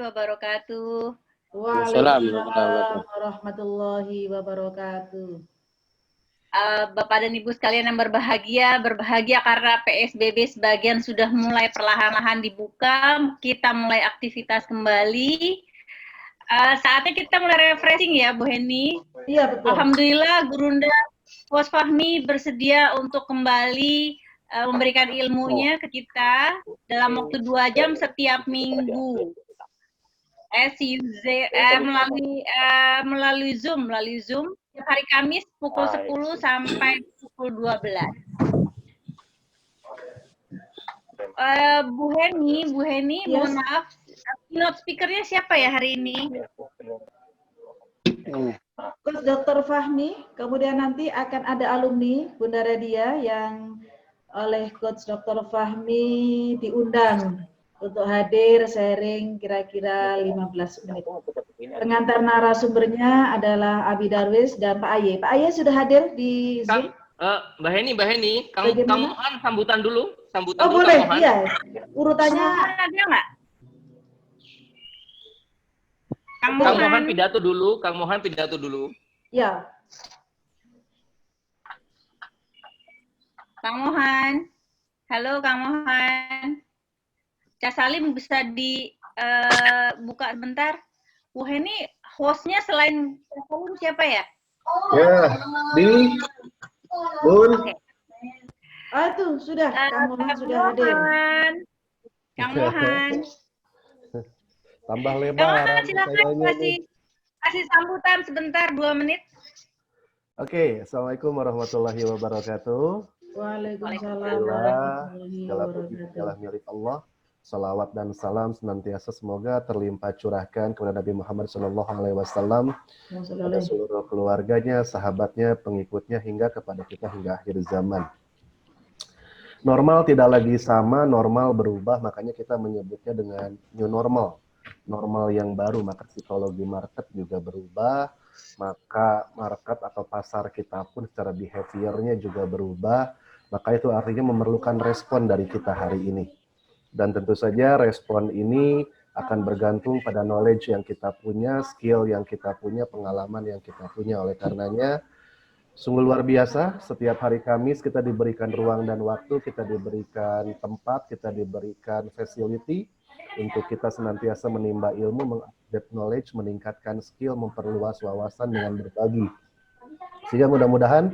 wabarakatuh. Waalaikumsalam warahmatullahi wabarakatuh. Bapak dan Ibu sekalian yang berbahagia karena PSBB sebagian sudah mulai perlahan-lahan dibuka, kita mulai aktivitas kembali. Saatnya kita mulai refreshing ya, Bu Heni. Iya, betul. Alhamdulillah, Gurunda Coach Fahmi bersedia untuk kembali memberikan ilmunya ke kita dalam waktu 2 jam setiap minggu. Melalui Zoom hari Kamis pukul 10 sampai pukul 12. Bu Heni, Yes. mohon maaf, keynote speaker-nya siapa ya hari ini? Coach Dr. Fahmi, kemudian nanti akan ada alumni Bunda Radia yang oleh Coach Dr. Fahmi diundang untuk hadir sharing kira-kira 15 menit. Pengantar narasumbernya adalah Abi Darwis dan Pak Aye. Pak Aye sudah hadir di Zoom? Mbak Heni, Kang Mohan sambutan dulu. Oh boleh, iya. Urutannya ada nggak? Kang Mohan pidato dulu. Ya. Kang Mohan. Halo Kang Mohan. Cak Salim bisa dibuka sebentar. Bu Heni, hostnya selain Cak Salim siapa ya? Ya, Bun. Okay. Tuh sudah, Kang Mohan sudah hadir. Kang Mohan. Tambah lebar. Kang Mohan, silakan kasih sambutan sebentar 2 menit. Oke, Assalamualaikum warahmatullahi wabarakatuh. Waalaikumsalam warahmatullahi Segala puji adalah milik Allah. Salawat dan salam senantiasa semoga terlimpah curahkan kepada Nabi Muhammad SAW, kepada seluruh keluarganya, sahabatnya, pengikutnya, hingga kepada kita hingga akhir zaman. Normal tidak lagi sama, normal berubah, makanya kita menyebutnya dengan new normal. Normal yang baru, maka psikologi market juga berubah, maka market atau pasar kita pun secara behaviornya juga berubah, maka itu artinya memerlukan respon dari kita hari ini. Dan tentu saja respon ini akan bergantung pada knowledge yang kita punya, skill yang kita punya, pengalaman yang kita punya. Oleh karenanya, sungguh luar biasa, setiap hari Kamis kita diberikan ruang dan waktu, kita diberikan tempat, kita diberikan facility untuk kita senantiasa menimba ilmu, mengupdate knowledge, meningkatkan skill, memperluas wawasan dengan berbagi. Sehingga mudah-mudahan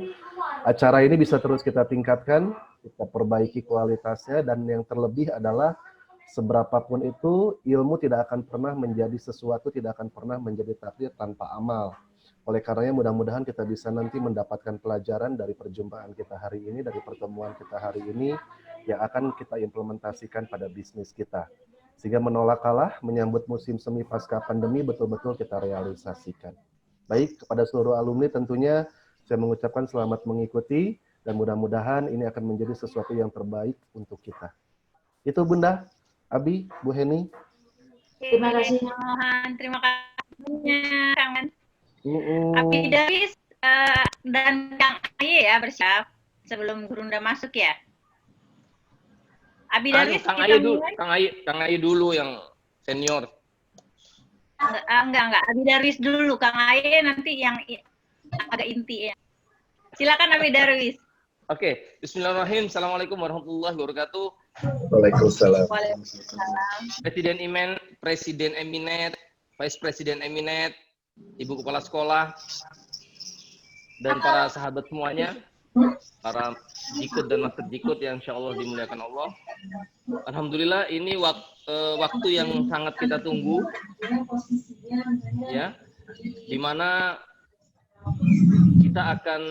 acara ini bisa terus kita tingkatkan, kita perbaiki kualitasnya, dan yang terlebih adalah seberapapun itu, ilmu tidak akan pernah menjadi sesuatu, tidak akan pernah menjadi takdir tanpa amal. Oleh karenanya mudah-mudahan kita bisa nanti mendapatkan pelajaran dari perjumpaan kita hari ini, dari pertemuan kita hari ini, yang akan kita implementasikan pada bisnis kita. Sehingga menolak kalah, menyambut musim semi pasca pandemi betul-betul kita realisasikan. Baik, kepada seluruh alumni tentunya saya mengucapkan selamat mengikuti, dan mudah-mudahan ini akan menjadi sesuatu yang terbaik untuk kita. Itu Bunda, Abi, Bu Heni. Terima kasih. Terima kasih. Kangen. Abi Darwis dan Kang Aye ya bersiap sebelum Gurunda masuk ya. Abi Darwis Kang Aye dulu yang senior. Enggak. Abi Darwis dulu, Kang Aye nanti yang agak inti ya. Silakan Abi Darwis. Oke, Bismillahirrahmanirrahim. Assalamualaikum warahmatullahi wabarakatuh. Waalaikumsalam. Presiden Eminet, Vice Presiden Eminet, Ibu Kepala Sekolah, dan para sahabat semuanya, para jikut dan master jikut yang insya Allah dimuliakan Allah. Alhamdulillah ini waktu yang sangat kita tunggu, ya, dimana kita akan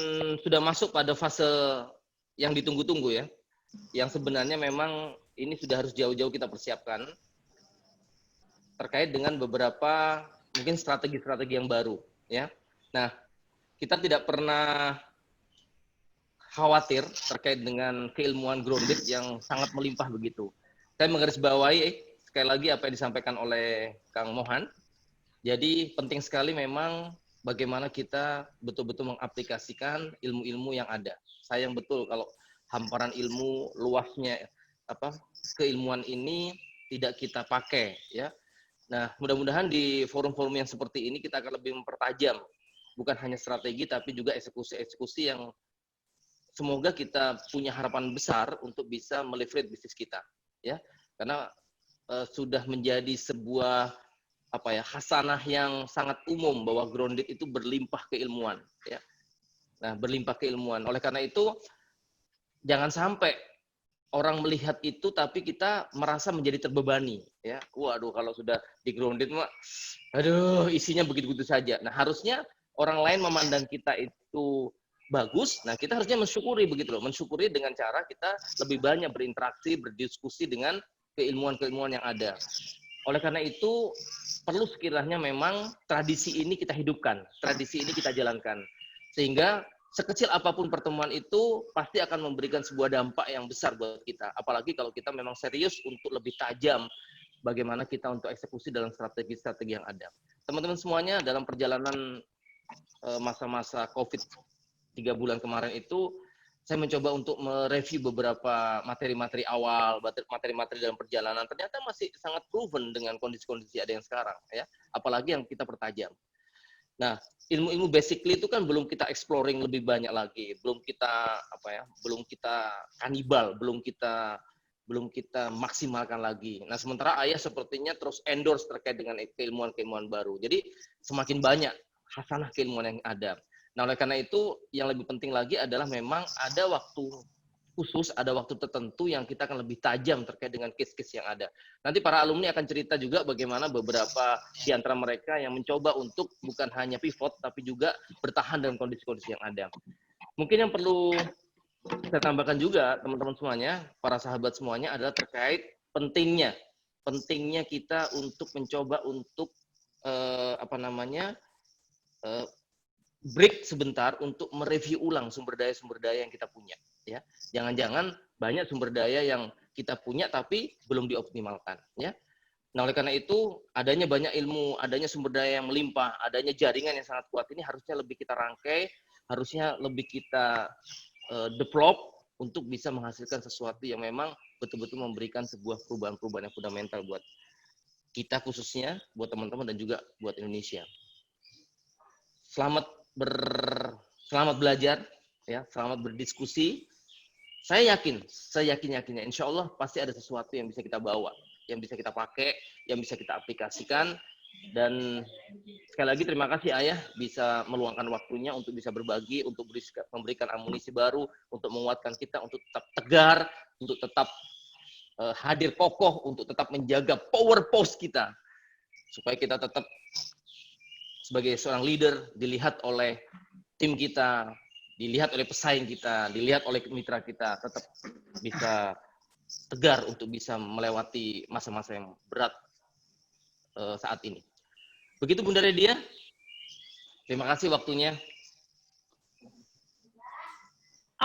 sudah masuk pada fase yang ditunggu-tunggu ya, yang sebenarnya memang ini sudah harus jauh-jauh kita persiapkan terkait dengan beberapa mungkin strategi-strategi yang baru ya. Nah, kita tidak pernah khawatir terkait dengan keilmuan grounded yang sangat melimpah begitu. Saya menggarisbawahi sekali lagi apa yang disampaikan oleh Kang Mohan. Jadi penting sekali memang bagaimana kita betul-betul mengaplikasikan ilmu-ilmu yang ada. Sayang betul kalau hamparan ilmu luasnya keilmuan ini tidak kita pakai ya. Nah, mudah-mudahan di forum-forum yang seperti ini kita akan lebih mempertajam bukan hanya strategi tapi juga eksekusi-eksekusi yang semoga kita punya harapan besar untuk bisa meleverage bisnis kita, ya. Karena sudah menjadi sebuah hasanah yang sangat umum bahwa grounded itu berlimpah keilmuan, ya. Nah, berlimpah keilmuan. Oleh karena itu jangan sampai orang melihat itu tapi kita merasa menjadi terbebani, ya. Waduh, kalau sudah di grounded mah aduh, isinya begitu-begitu saja. Nah, harusnya orang lain memandang kita itu bagus. Nah, kita harusnya mensyukuri begitu loh. Mensyukuri dengan cara kita lebih banyak berinteraksi, berdiskusi dengan keilmuan-keilmuan yang ada. Oleh karena itu perlu sekiranya memang tradisi ini kita hidupkan, tradisi ini kita jalankan. Sehingga sekecil apapun pertemuan itu pasti akan memberikan sebuah dampak yang besar buat kita. Apalagi kalau kita memang serius untuk lebih tajam bagaimana kita untuk eksekusi dalam strategi-strategi yang ada. Teman-teman semuanya, dalam perjalanan masa-masa COVID 3 bulan kemarin itu, saya mencoba untuk mereview beberapa materi-materi awal, materi-materi dalam perjalanan. Ternyata masih sangat proven dengan kondisi-kondisi ada yang sekarang, ya. Apalagi yang kita pertajam. Nah, ilmu-ilmu basically itu kan belum kita exploring lebih banyak lagi, belum kita belum kita kanibal, belum kita maksimalkan lagi. Nah, sementara ayah sepertinya terus endorse terkait dengan keilmuan-keilmuan baru. Jadi semakin banyak hasanah keilmuan yang ada. Nah, oleh karena itu yang lebih penting lagi adalah memang ada waktu khusus, ada waktu tertentu yang kita akan lebih tajam terkait dengan case-case yang ada. Nanti para alumni akan cerita juga bagaimana beberapa di antara mereka yang mencoba untuk bukan hanya pivot, tapi juga bertahan dalam kondisi-kondisi yang ada. Mungkin yang perlu saya tambahkan juga, teman-teman semuanya, para sahabat semuanya, adalah terkait pentingnya kita untuk mencoba untuk break sebentar untuk mereview ulang sumber daya yang kita punya, ya. Jangan-jangan banyak sumber daya yang kita punya tapi belum dioptimalkan, ya. Nah, oleh karena itu adanya banyak ilmu, adanya sumber daya yang melimpah, adanya jaringan yang sangat kuat ini harusnya lebih kita rangkai, harusnya lebih kita develop untuk bisa menghasilkan sesuatu yang memang betul-betul memberikan sebuah perubahan-perubahan yang fundamental buat kita khususnya, buat teman-teman dan juga buat Indonesia. Selamat belajar, ya, selamat berdiskusi. Saya yakinnya, insya Allah pasti ada sesuatu yang bisa kita bawa, yang bisa kita pakai, yang bisa kita aplikasikan. Dan sekali lagi terima kasih ayah bisa meluangkan waktunya untuk bisa berbagi, untuk memberikan amunisi baru, untuk menguatkan kita, untuk tetap tegar, untuk tetap hadir kokoh, untuk tetap menjaga power pose kita, supaya kita tetap sebagai seorang leader dilihat oleh tim kita, dilihat oleh pesaing kita, dilihat oleh mitra kita, tetap bisa tegar untuk bisa melewati masa-masa yang berat saat ini. Begitu Bunda Redia. Terima kasih waktunya.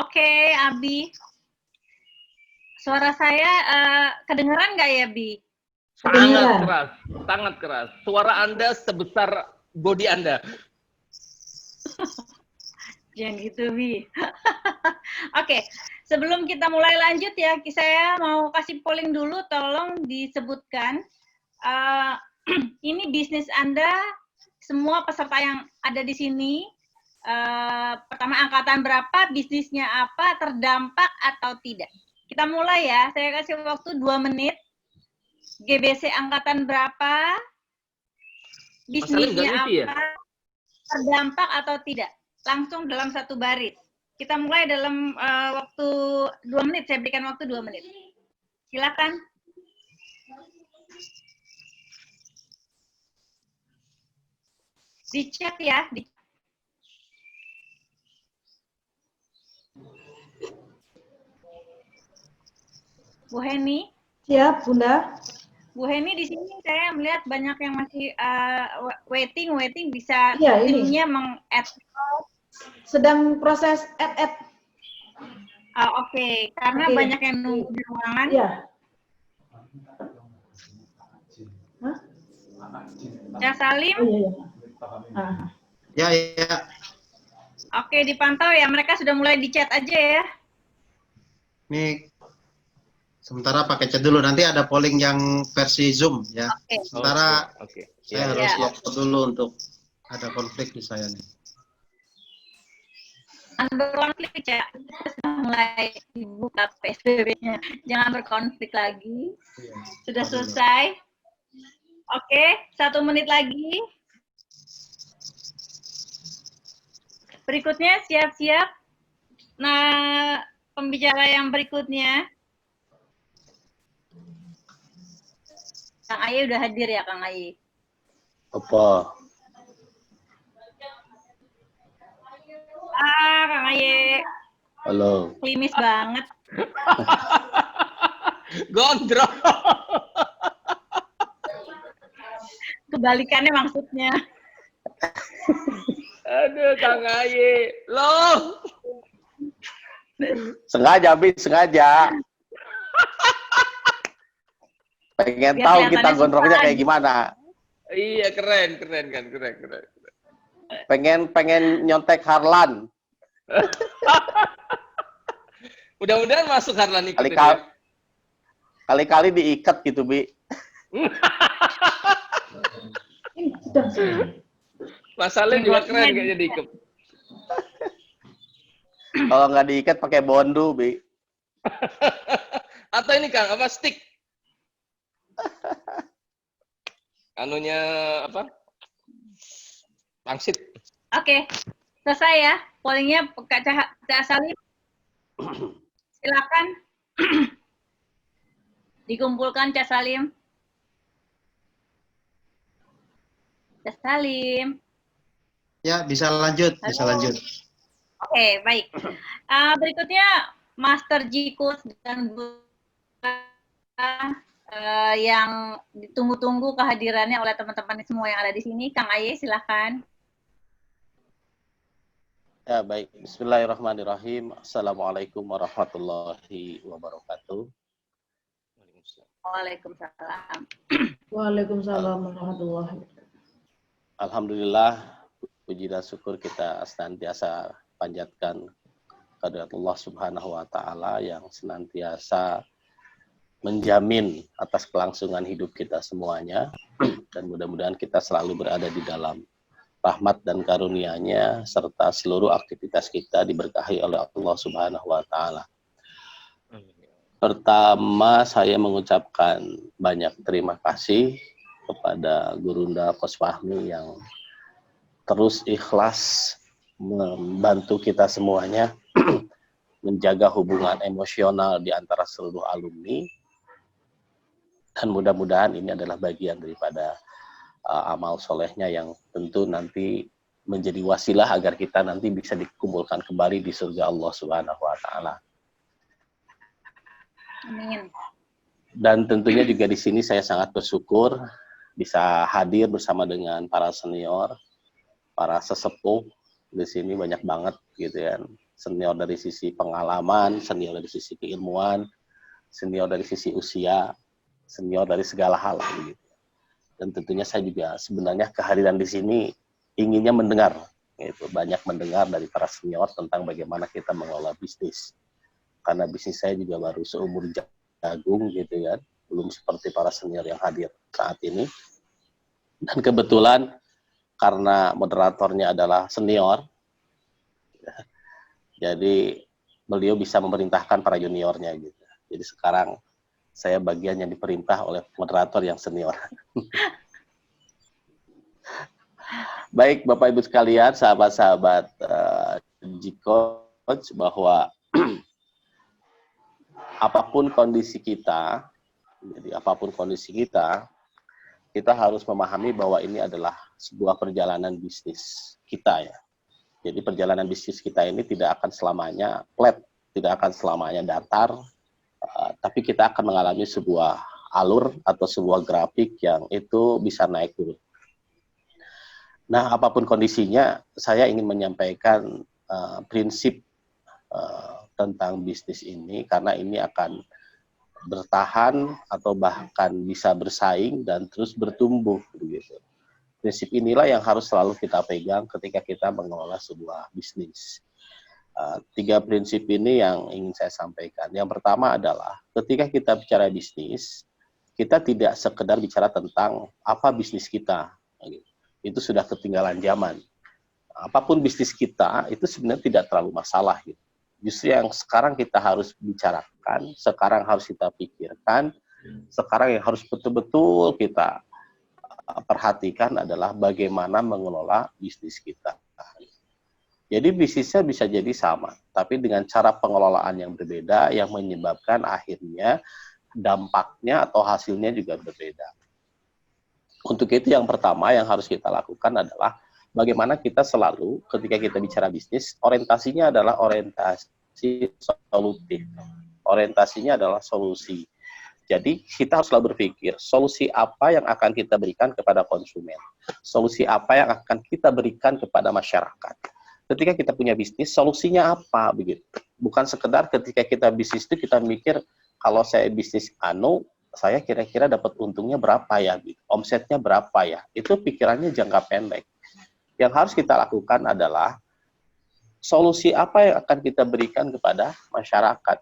Oke, Abi. Suara saya kedengeran nggak ya, Bi? Sangat keras. Suara Anda sebesar body Anda. Jangan gitu, Bi. Oke, sebelum kita mulai lanjut ya, saya mau kasih polling dulu, tolong disebutkan. Ini bisnis Anda, semua peserta yang ada di sini, pertama angkatan berapa, bisnisnya apa, terdampak atau tidak. Kita mulai ya, saya kasih waktu 2 menit. GBC angkatan berapa, bisnisnya apa, ya? Terdampak atau tidak. Langsung dalam satu baris. Kita mulai dalam waktu 2 menit, saya berikan waktu 2 menit. Silakan. Di chat ya. Bu Heni. Siap, Bunda. Bu Heni, di sini saya melihat banyak yang masih waiting bisa timnya meng-add. Sedang proses add. Oke. Karena banyak yang nunggu di ruangan. Iya. Ya, Salim. Ya. Oke, dipantau ya. Mereka sudah mulai di chat aja ya. Nih. Sementara pakai chat dulu. Nanti ada polling yang versi Zoom ya. Oke. Sementara Oke. saya harus logout dulu untuk ada konflik di saya nih. Jangan berkonflik ya. Kita sudah mulai dibuka PSBB-nya. Jangan berkonflik lagi. Iya. Sudah selesai. Oke, 1 menit lagi. Berikutnya siap-siap. Nah, pembicara yang berikutnya. Kang Aye udah hadir ya, Kang Aye? Apa? Kang Aye. Halo. Klimis banget. Gondrong. Kebalikannya maksudnya. Aduh, Kang Aye. Loh. Sengaja, Bi, sengaja. Pengen Biar tahu kita kelihatannya gondrongnya sopan. kayak gimana. Iya, keren kan, keren. Pengen nyontek Harlan. Mudah-mudahan masuk Harlan ikut ini. Kali-kali diikat gitu, Bi. Ini sedang. Masalahnya juga keren kayaknya diikut. Kalau nggak diikat pakai bondu, Bi. Atau ini Kang, apa stick? Anunya apa? Pangsit. Oke, selesai ya. Pollingnya Kak Salim. Silakan. Dikumpulkan Cak Salim. Cak Salim. Ya, bisa lanjut, bisa Halo. lanjut. Oke, baik. Berikutnya Master Jikus dan Bu yang ditunggu-tunggu kehadirannya oleh teman-teman semua yang ada di sini. Kang Aye, silakan. Ya, baik. Bismillahirrahmanirrahim. Assalamualaikum warahmatullahi wabarakatuh. Waalaikumsalam. Waalaikumsalam warahmatullahi wabarakatuh. Alhamdulillah, puji dan syukur kita senantiasa panjatkan kehadirat Allah Subhanahu wa taala yang senantiasa menjamin atas kelangsungan hidup kita semuanya, dan mudah-mudahan kita selalu berada di dalam rahmat dan karunia-Nya serta seluruh aktivitas kita diberkahi oleh Allah Subhanahu wa taala. Pertama, saya mengucapkan banyak terima kasih kepada Gurunda Coach Fahmi yang terus ikhlas membantu kita semuanya menjaga hubungan emosional di antara seluruh alumni. Dan mudah-mudahan ini adalah bagian daripada amal solehnya yang tentu nanti menjadi wasilah agar kita nanti bisa dikumpulkan kembali di surga Allah Subhanahu wa taala. Amin. Dan tentunya juga di sini saya sangat bersyukur bisa hadir bersama dengan para senior, para sesepuh. Di sini banyak banget gitu ya. Senior dari sisi pengalaman, senior dari sisi keilmuan, senior dari sisi usia, senior dari segala hal gitu. Dan tentunya saya juga sebenarnya kehadiran di sini inginnya mendengar gitu, banyak mendengar dari para senior tentang bagaimana kita mengelola bisnis. Karena bisnis saya juga baru seumur jagung gitu ya, belum seperti para senior yang hadir saat ini. Dan kebetulan karena moderatornya adalah senior, jadi beliau bisa memerintahkan para juniornya gitu. Jadi sekarang saya bagian yang diperintah oleh moderator yang senior. Baik Bapak Ibu sekalian, sahabat-sahabat G-Coach, bahwa apapun kondisi kita, jadi apapun kondisi kita harus memahami bahwa ini adalah sebuah perjalanan bisnis kita ya. Jadi perjalanan bisnis kita ini tidak akan selamanya flat, tidak akan selamanya datar, tapi kita akan mengalami sebuah alur atau sebuah grafik yang itu bisa naik turun. Nah, apapun kondisinya, saya ingin menyampaikan prinsip tentang bisnis ini, karena ini akan bertahan atau bahkan bisa bersaing dan terus bertumbuh begitu. Prinsip inilah yang harus selalu kita pegang ketika kita mengelola sebuah bisnis. Tiga prinsip ini yang ingin saya sampaikan. Yang pertama adalah ketika kita bicara bisnis, kita tidak sekedar bicara tentang apa bisnis kita. Itu sudah ketinggalan zaman. Apapun bisnis kita, itu sebenarnya tidak terlalu masalah. Gitu. Justru yang sekarang kita harus bicarakan, sekarang harus kita pikirkan, sekarang yang harus betul-betul kita perhatikan adalah bagaimana mengelola bisnis kita. Jadi bisnisnya bisa jadi sama, tapi dengan cara pengelolaan yang berbeda yang menyebabkan akhirnya dampaknya atau hasilnya juga berbeda. Untuk itu yang pertama yang harus kita lakukan adalah bagaimana kita selalu ketika kita bicara bisnis, orientasinya adalah orientasi solutif. Orientasinya adalah solusi. Jadi kita harus selalu berpikir, solusi apa yang akan kita berikan kepada konsumen? Solusi apa yang akan kita berikan kepada masyarakat? Ketika kita punya bisnis, solusinya apa begitu? Bukan sekedar ketika kita bisnis itu kita mikir kalau saya bisnis saya kira-kira dapat untungnya berapa ya? Omsetnya berapa ya? Itu pikirannya jangka pendek. Yang harus kita lakukan adalah solusi apa yang akan kita berikan kepada masyarakat.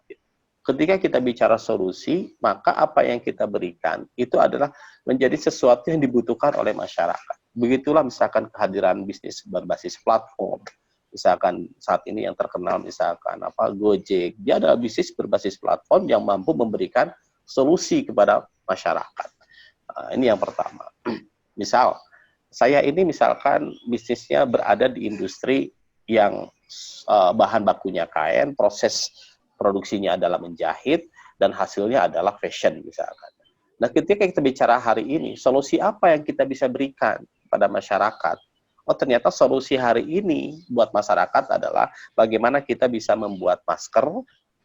Ketika kita bicara solusi, maka apa yang kita berikan itu adalah menjadi sesuatu yang dibutuhkan oleh masyarakat. Begitulah misalkan kehadiran bisnis berbasis platform. Misalkan saat ini yang terkenal misalkan Gojek, dia adalah bisnis berbasis platform yang mampu memberikan solusi kepada masyarakat. Ini yang pertama. Misal, saya ini misalkan bisnisnya berada di industri yang bahan bakunya kain, proses produksinya adalah menjahit, dan hasilnya adalah fashion misalkan. Nah, ketika kita bicara hari ini, solusi apa yang kita bisa berikan pada masyarakat? Oh, ternyata solusi hari ini buat masyarakat adalah bagaimana kita bisa membuat masker,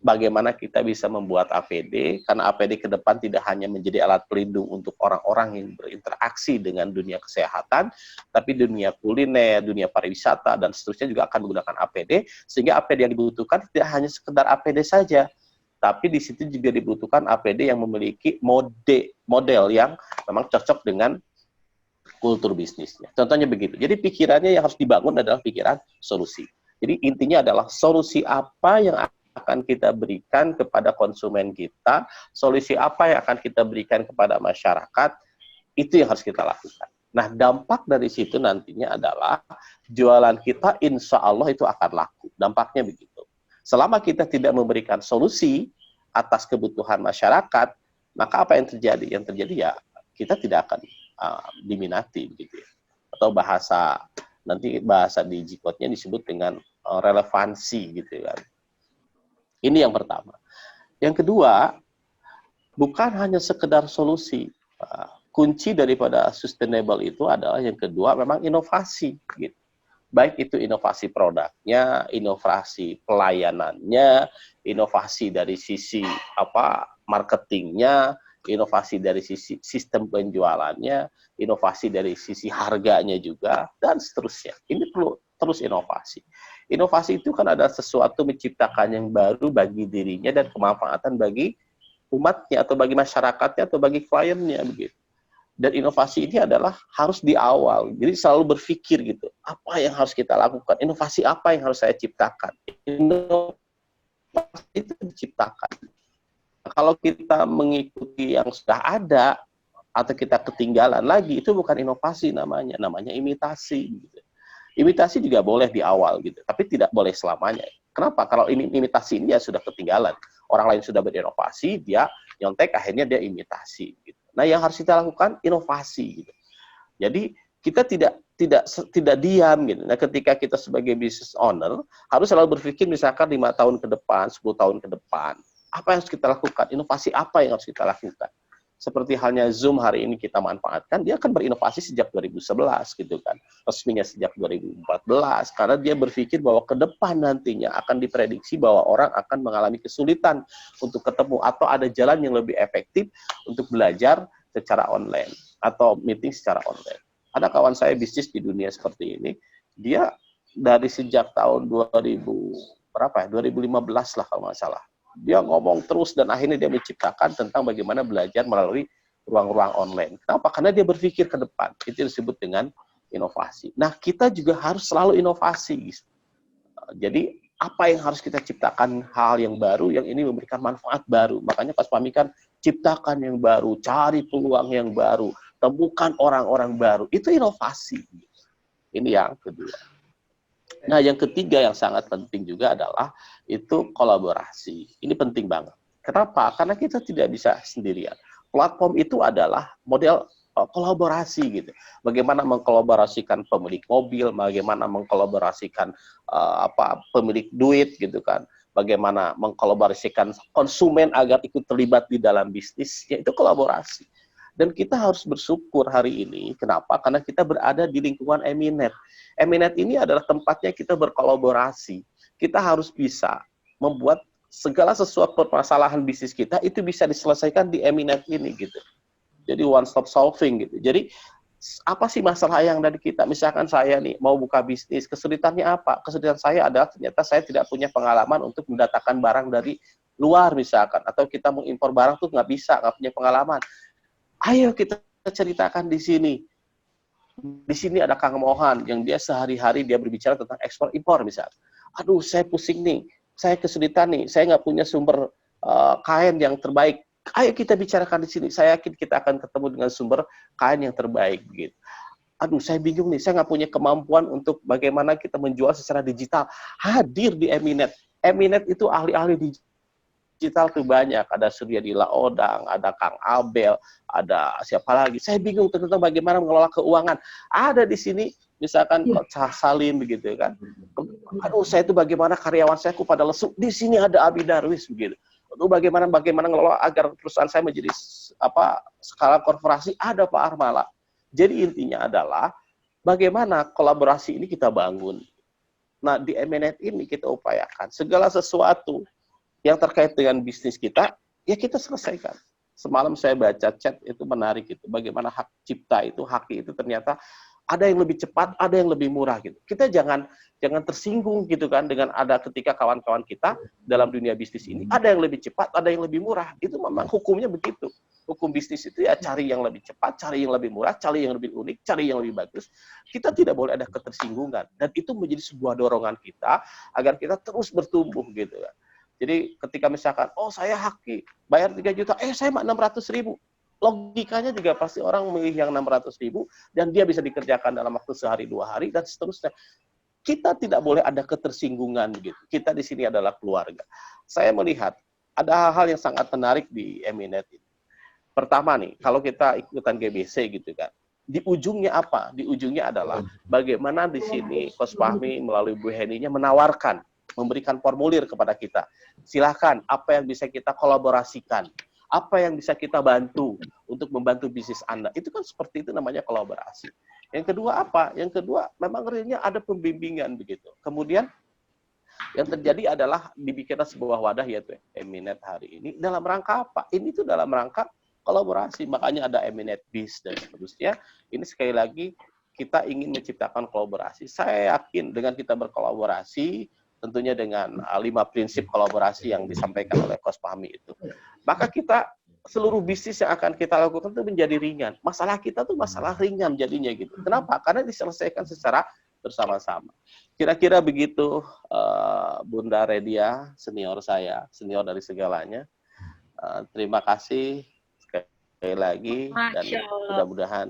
bagaimana kita bisa membuat APD, karena APD ke depan tidak hanya menjadi alat pelindung untuk orang-orang yang berinteraksi dengan dunia kesehatan, tapi dunia kuliner, dunia pariwisata, dan seterusnya juga akan menggunakan APD, sehingga APD yang dibutuhkan tidak hanya sekedar APD saja, tapi di situ juga dibutuhkan APD yang memiliki model yang memang cocok dengan kultur bisnisnya. Contohnya begitu. Jadi pikirannya yang harus dibangun adalah pikiran solusi. Jadi intinya adalah solusi apa yang akan kita berikan kepada konsumen kita, solusi apa yang akan kita berikan kepada masyarakat, itu yang harus kita lakukan. Nah, dampak dari situ nantinya adalah jualan kita insya Allah itu akan laku. Dampaknya begitu. Selama kita tidak memberikan solusi atas kebutuhan masyarakat, maka apa yang terjadi? Yang terjadi ya kita tidak akan diminati begitu ya. Atau nanti bahasa di G-code-nya disebut dengan relevansi gitu kan. Ini yang pertama. Yang kedua, bukan hanya sekedar solusi. Kunci daripada sustainable itu adalah yang kedua memang inovasi gitu. Baik itu inovasi produknya, inovasi pelayanannya, inovasi dari sisi marketingnya, inovasi dari sisi sistem penjualannya, inovasi dari sisi harganya juga, dan seterusnya. Ini perlu terus inovasi. Inovasi itu kan ada sesuatu menciptakan yang baru bagi dirinya dan kemanfaatan bagi umatnya, atau bagi masyarakatnya, atau bagi kliennya, begitu. Dan inovasi ini adalah harus di awal. Jadi selalu berpikir gitu, apa yang harus kita lakukan? Inovasi apa yang harus saya ciptakan? Inovasi itu diciptakan. Kalau kita mengikuti yang sudah ada atau kita ketinggalan lagi, itu bukan inovasi namanya imitasi. Gitu. Imitasi juga boleh di awal gitu, tapi tidak boleh selamanya. Kenapa? Kalau imitasi ini ya sudah ketinggalan. Orang lain sudah berinovasi, dia nyontek, akhirnya dia imitasi. Gitu. Nah, yang harus kita lakukan inovasi. Gitu. Jadi kita tidak diam gitu. Nah, ketika kita sebagai business owner harus selalu berpikir misalkan 5 tahun ke depan, 10 tahun ke depan. Apa yang harus kita lakukan? Inovasi apa yang harus kita lakukan? Seperti halnya Zoom hari ini kita manfaatkan, dia akan berinovasi sejak 2011 gitu kan. Resminya sejak 2014 karena dia berpikir bahwa ke depan nantinya akan diprediksi bahwa orang akan mengalami kesulitan untuk ketemu atau ada jalan yang lebih efektif untuk belajar secara online atau meeting secara online. Ada kawan saya bisnis di dunia seperti ini, dia dari sejak tahun 2015 lah kalau nggak salah. Dia ngomong terus dan akhirnya dia menciptakan tentang bagaimana belajar melalui ruang-ruang online. Kenapa? Karena dia berpikir ke depan. Itu disebut dengan inovasi. Nah, kita juga harus selalu inovasi. Jadi apa yang harus kita ciptakan, hal yang baru yang ini memberikan manfaat baru. Makanya Coach Fahmi kan ciptakan yang baru, cari peluang yang baru, temukan orang-orang baru. Itu inovasi. Ini yang kedua. Nah, yang ketiga yang sangat penting juga adalah itu kolaborasi. Ini penting banget. Kenapa? Karena kita tidak bisa sendirian. Platform itu adalah model kolaborasi gitu. Bagaimana mengkolaborasikan pemilik mobil, bagaimana mengkolaborasikan pemilik duit gitu kan. Bagaimana mengkolaborasikan konsumen agar ikut terlibat di dalam bisnis, yaitu kolaborasi. Dan kita harus bersyukur hari ini. Kenapa? Karena kita berada di lingkungan Eminet. Eminet ini adalah tempatnya kita berkolaborasi. Kita harus bisa membuat segala sesuatu permasalahan bisnis kita itu bisa diselesaikan di Eminet ini gitu. Jadi one stop solving gitu. Jadi apa sih masalah yang dari kita? Misalkan saya nih mau buka bisnis, kesulitannya apa? Kesulitan saya adalah ternyata saya tidak punya pengalaman untuk mendatangkan barang dari luar misalkan, atau kita mengimpor barang tuh nggak bisa, nggak punya pengalaman. Ayo kita ceritakan di sini. Di sini ada Kang Mohan yang dia sehari-hari dia berbicara tentang ekspor impor misalkan. Aduh, saya pusing nih, saya kesulitan nih, saya nggak punya sumber kain yang terbaik. Ayo kita bicarakan di sini. Saya yakin kita akan ketemu dengan sumber kain yang terbaik. Gitu. Aduh, saya bingung nih. Saya nggak punya kemampuan untuk bagaimana kita menjual secara digital. Hadir di Eminet. Eminet itu ahli-ahli digital tuh banyak. Ada Suryadi Laodang, ada Kang Abel, ada siapa lagi. Saya bingung tentang bagaimana mengelola keuangan. Ada di sini, misalkan Coach Salim begitu kan. Aduh, saya itu bagaimana karyawan saya pada lesu. Di sini ada Abi Darwis begitu. Untuk bagaimana ngelola agar perusahaan saya menjadi skala korporasi, ada Pak Armala. Jadi intinya adalah bagaimana kolaborasi ini kita bangun. Nah, di Eminet ini kita upayakan segala sesuatu yang terkait dengan bisnis kita, ya kita selesaikan. Semalam saya baca chat itu menarik itu, bagaimana hak cipta itu, haki itu ternyata ada yang lebih cepat, ada yang lebih murah gitu. Kita jangan tersinggung gitu kan dengan ada ketika kawan-kawan kita dalam dunia bisnis ini ada yang lebih cepat, ada yang lebih murah. Itu memang hukumnya begitu. Hukum bisnis itu ya cari yang lebih cepat, cari yang lebih murah, cari yang lebih unik, cari yang lebih bagus. Kita tidak boleh ada ketersinggungan dan itu menjadi sebuah dorongan kita agar kita terus bertumbuh gitu kan. Jadi ketika misalkan, oh saya haki, bayar 3 juta, saya mah 600.000. Logikanya juga pasti orang memilih yang 600.000 dan dia bisa dikerjakan dalam waktu sehari 2 hari dan seterusnya. Kita tidak boleh ada ketersinggungan gitu. Kita di sini adalah keluarga. Saya melihat ada hal-hal yang sangat menarik di Eminet ini. Pertama nih, kalau kita ikutan GBC gitu kan, di ujungnya apa? Di ujungnya adalah bagaimana di sini Coach Fahmi melalui Bu Heninya menawarkan, memberikan formulir kepada kita. Silahkan, apa yang bisa kita kolaborasikan? Apa yang bisa kita bantu untuk membantu bisnis Anda? Itu kan seperti itu namanya kolaborasi. Yang kedua apa? Yang kedua memang realnya ada pembimbingan begitu. Kemudian yang terjadi adalah dibikinkan sebuah wadah yaitu Eminet hari ini. Dalam rangka apa? Ini tuh dalam rangka kolaborasi. Makanya ada Eminet Biz dan seterusnya. Ini sekali lagi kita ingin menciptakan kolaborasi. Saya yakin dengan kita berkolaborasi, tentunya dengan 5 prinsip kolaborasi yang disampaikan oleh Coach Fahmi itu. Maka kita seluruh bisnis yang akan kita lakukan itu menjadi ringan. Masalah kita tuh masalah ringan jadinya gitu. Kenapa? Karena diselesaikan secara bersama-sama. Kira-kira begitu Bunda Redia, senior saya, senior dari segalanya. Terima kasih sekali lagi dan mudah-mudahan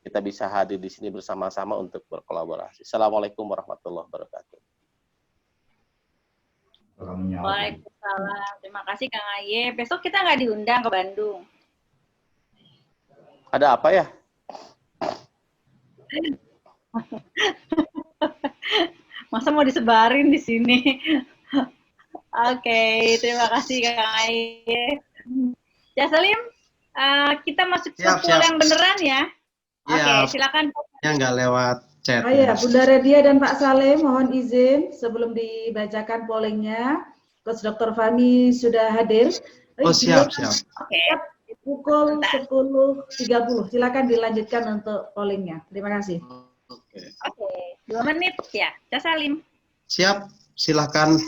kita bisa hadir di sini bersama-sama untuk berkolaborasi. Assalamualaikum warahmatullahi wabarakatuh. Waalaikumsalam. Terima kasih Kang Aye. Besok kita nggak diundang ke Bandung. Ada apa ya? Masa mau disebarin di sini? Oke, terima kasih Kang Aye. Ya Salim, kita masuk ke poll yang beneran ya? Oke, silakan. Ya nggak lewat chat. Oh ya, Bunda Redia dan Pak Saleh, mohon izin sebelum dibacakan pollingnya, Coach Dr. Fahmi sudah hadir. Oh siap. Oke. Pukul 10.30. Silakan dilanjutkan untuk pollingnya. Terima kasih. Oke. 2 menit ya, Cak Salim. Siap, silakan.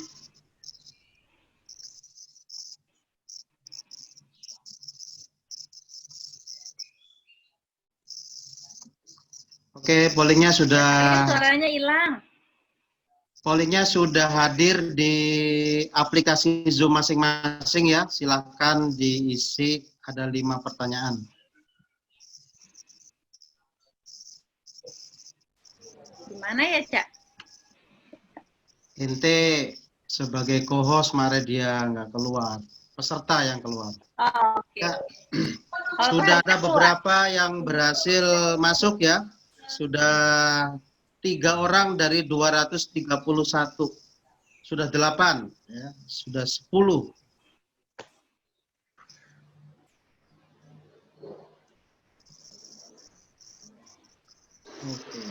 Oke, pollingnya sudah. Suaranya hilang. pollingnya sudah hadir di aplikasi Zoom masing-masing ya. Silakan diisi, ada 5 pertanyaan. Gimana ya, Cak? Ente sebagai co-host mare dia nggak keluar, peserta yang keluar. Oh, oke. Ya, Kalau sudah ada keluar. beberapa yang berhasil masuk ya. Sudah 3 orang dari 231. Sudah 8 ya, sudah 10. Oke.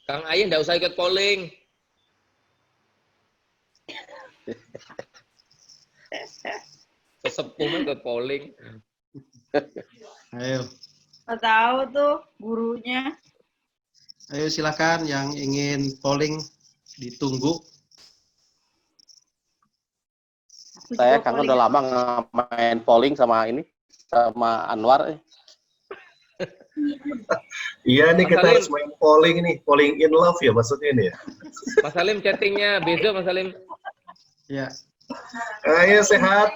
Kang Aye nggak usah ikut polling. Sesepuh ikut polling. Ayo. Nggak tahu tuh gurunya. Ayo silakan yang ingin polling, ditunggu. Saya kan udah lama nggak main polling sama ini, sama Anwar. Iya nih, Mas kita Salim. harus main polling nih, polling in love ya maksudnya ini ya. Mas Salim chattingnya beda, Mas Salim. Ya, Ayo sehat.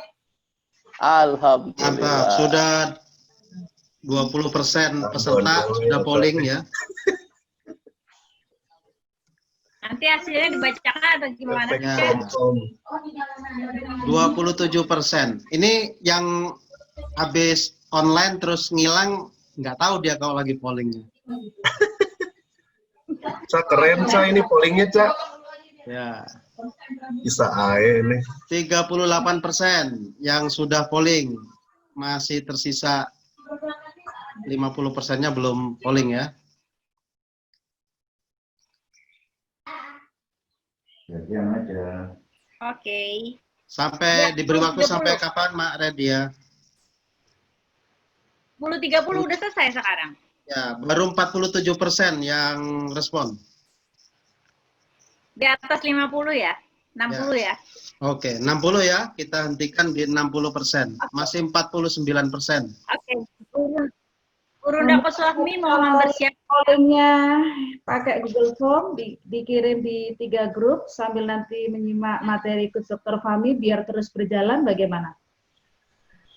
mantap. Alhamdulillah. Sudah 20% peserta sudah polling ya. Nanti hasilnya dibacakan atau gimana? Ya. Cak? 27%. Ini yang habis online terus ngilang, nggak tahu dia kalau lagi pollingnya. Cak, keren Cak ini pollingnya Cak. Ya. Bisa aja nih. 38% yang sudah polling. Masih tersisa 50%-nya belum polling ya. Oke. Sampai Ya, diberi waktu 30. sampai kapan, Mak Redia? 10-30 udah selesai sekarang. Ya, baru 47% yang respon. Di atas 50 ya? 60 ya? Oke, 60 ya. Kita hentikan di 60%. Masih 49%. Oke. Guru Dakus Wahmi mohon bersiap. Pollingnya pakai Google Form, dikirim di 3 grup sambil nanti menyimak materi Coach Dr. Fahmi biar terus berjalan. Bagaimana?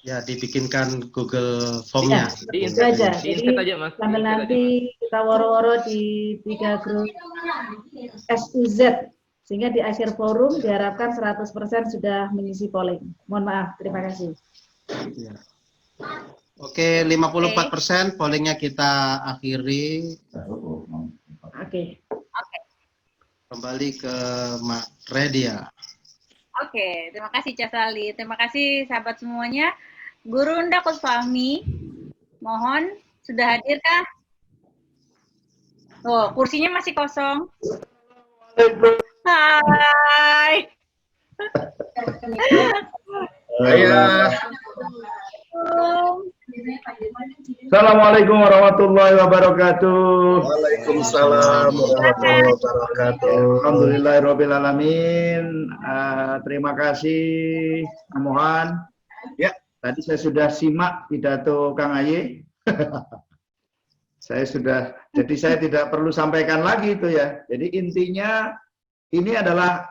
Ya, dibikinkan Google Form-nya. Di Itu aja. di Jadi aja, Mas. sambil Di-insert aja, nanti kita woro-woro di 3 grup SUZ, sehingga di akhir forum diharapkan 100% sudah mengisi polling. Mohon maaf, terima kasih. Ya. Oke, 54% pollingnya kita akhiri. Oke. Kembali ke Mak Redia. Oke, terima kasih Cak Sali. Terima kasih sahabat semuanya. Guru Dakus Fahmi, mohon sudah hadirkah? Oh, kursinya masih kosong. Hai. Ayah. Assalamualaikum warahmatullahi wabarakatuh. Waalaikumsalam warahmatullahi wabarakatuh. Alhamdulillahirabbil alamin. Terima kasih Kang Mohan. Ya. Tadi saya sudah simak pidato Kang Aye. Jadi saya tidak perlu sampaikan lagi itu ya. Jadi intinya ini adalah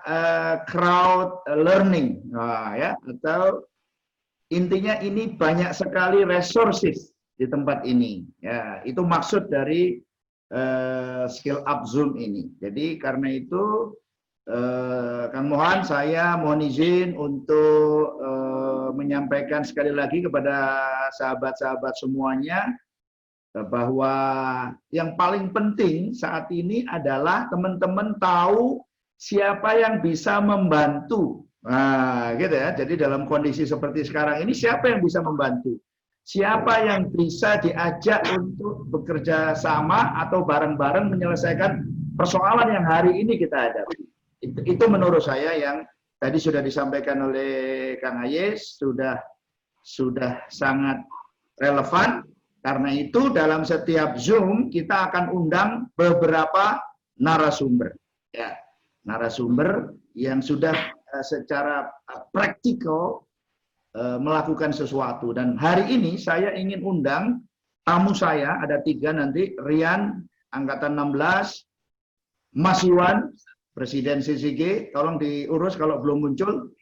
crowd learning, ya, atau intinya ini banyak sekali resources di tempat ini. Ya, itu maksud dari skill up Zoom ini. Jadi karena itu Kang Mohan, saya mohon izin untuk menyampaikan sekali lagi kepada sahabat-sahabat semuanya bahwa yang paling penting saat ini adalah teman-teman tahu siapa yang bisa membantu. Nah, gitu ya. Jadi dalam kondisi seperti sekarang ini siapa yang bisa membantu? Siapa yang bisa diajak untuk bekerja sama atau bareng-bareng menyelesaikan persoalan yang hari ini kita hadapi. Itu menurut saya yang tadi sudah disampaikan oleh Kang Aye, sudah sangat relevan. Karena itu dalam setiap Zoom kita akan undang beberapa narasumber. Ya, narasumber yang sudah secara praktikal melakukan sesuatu. Dan hari ini saya ingin undang tamu saya, ada 3 nanti, Rian Angkatan 16, Mas Iwan, Presiden CCG, tolong diurus kalau belum muncul.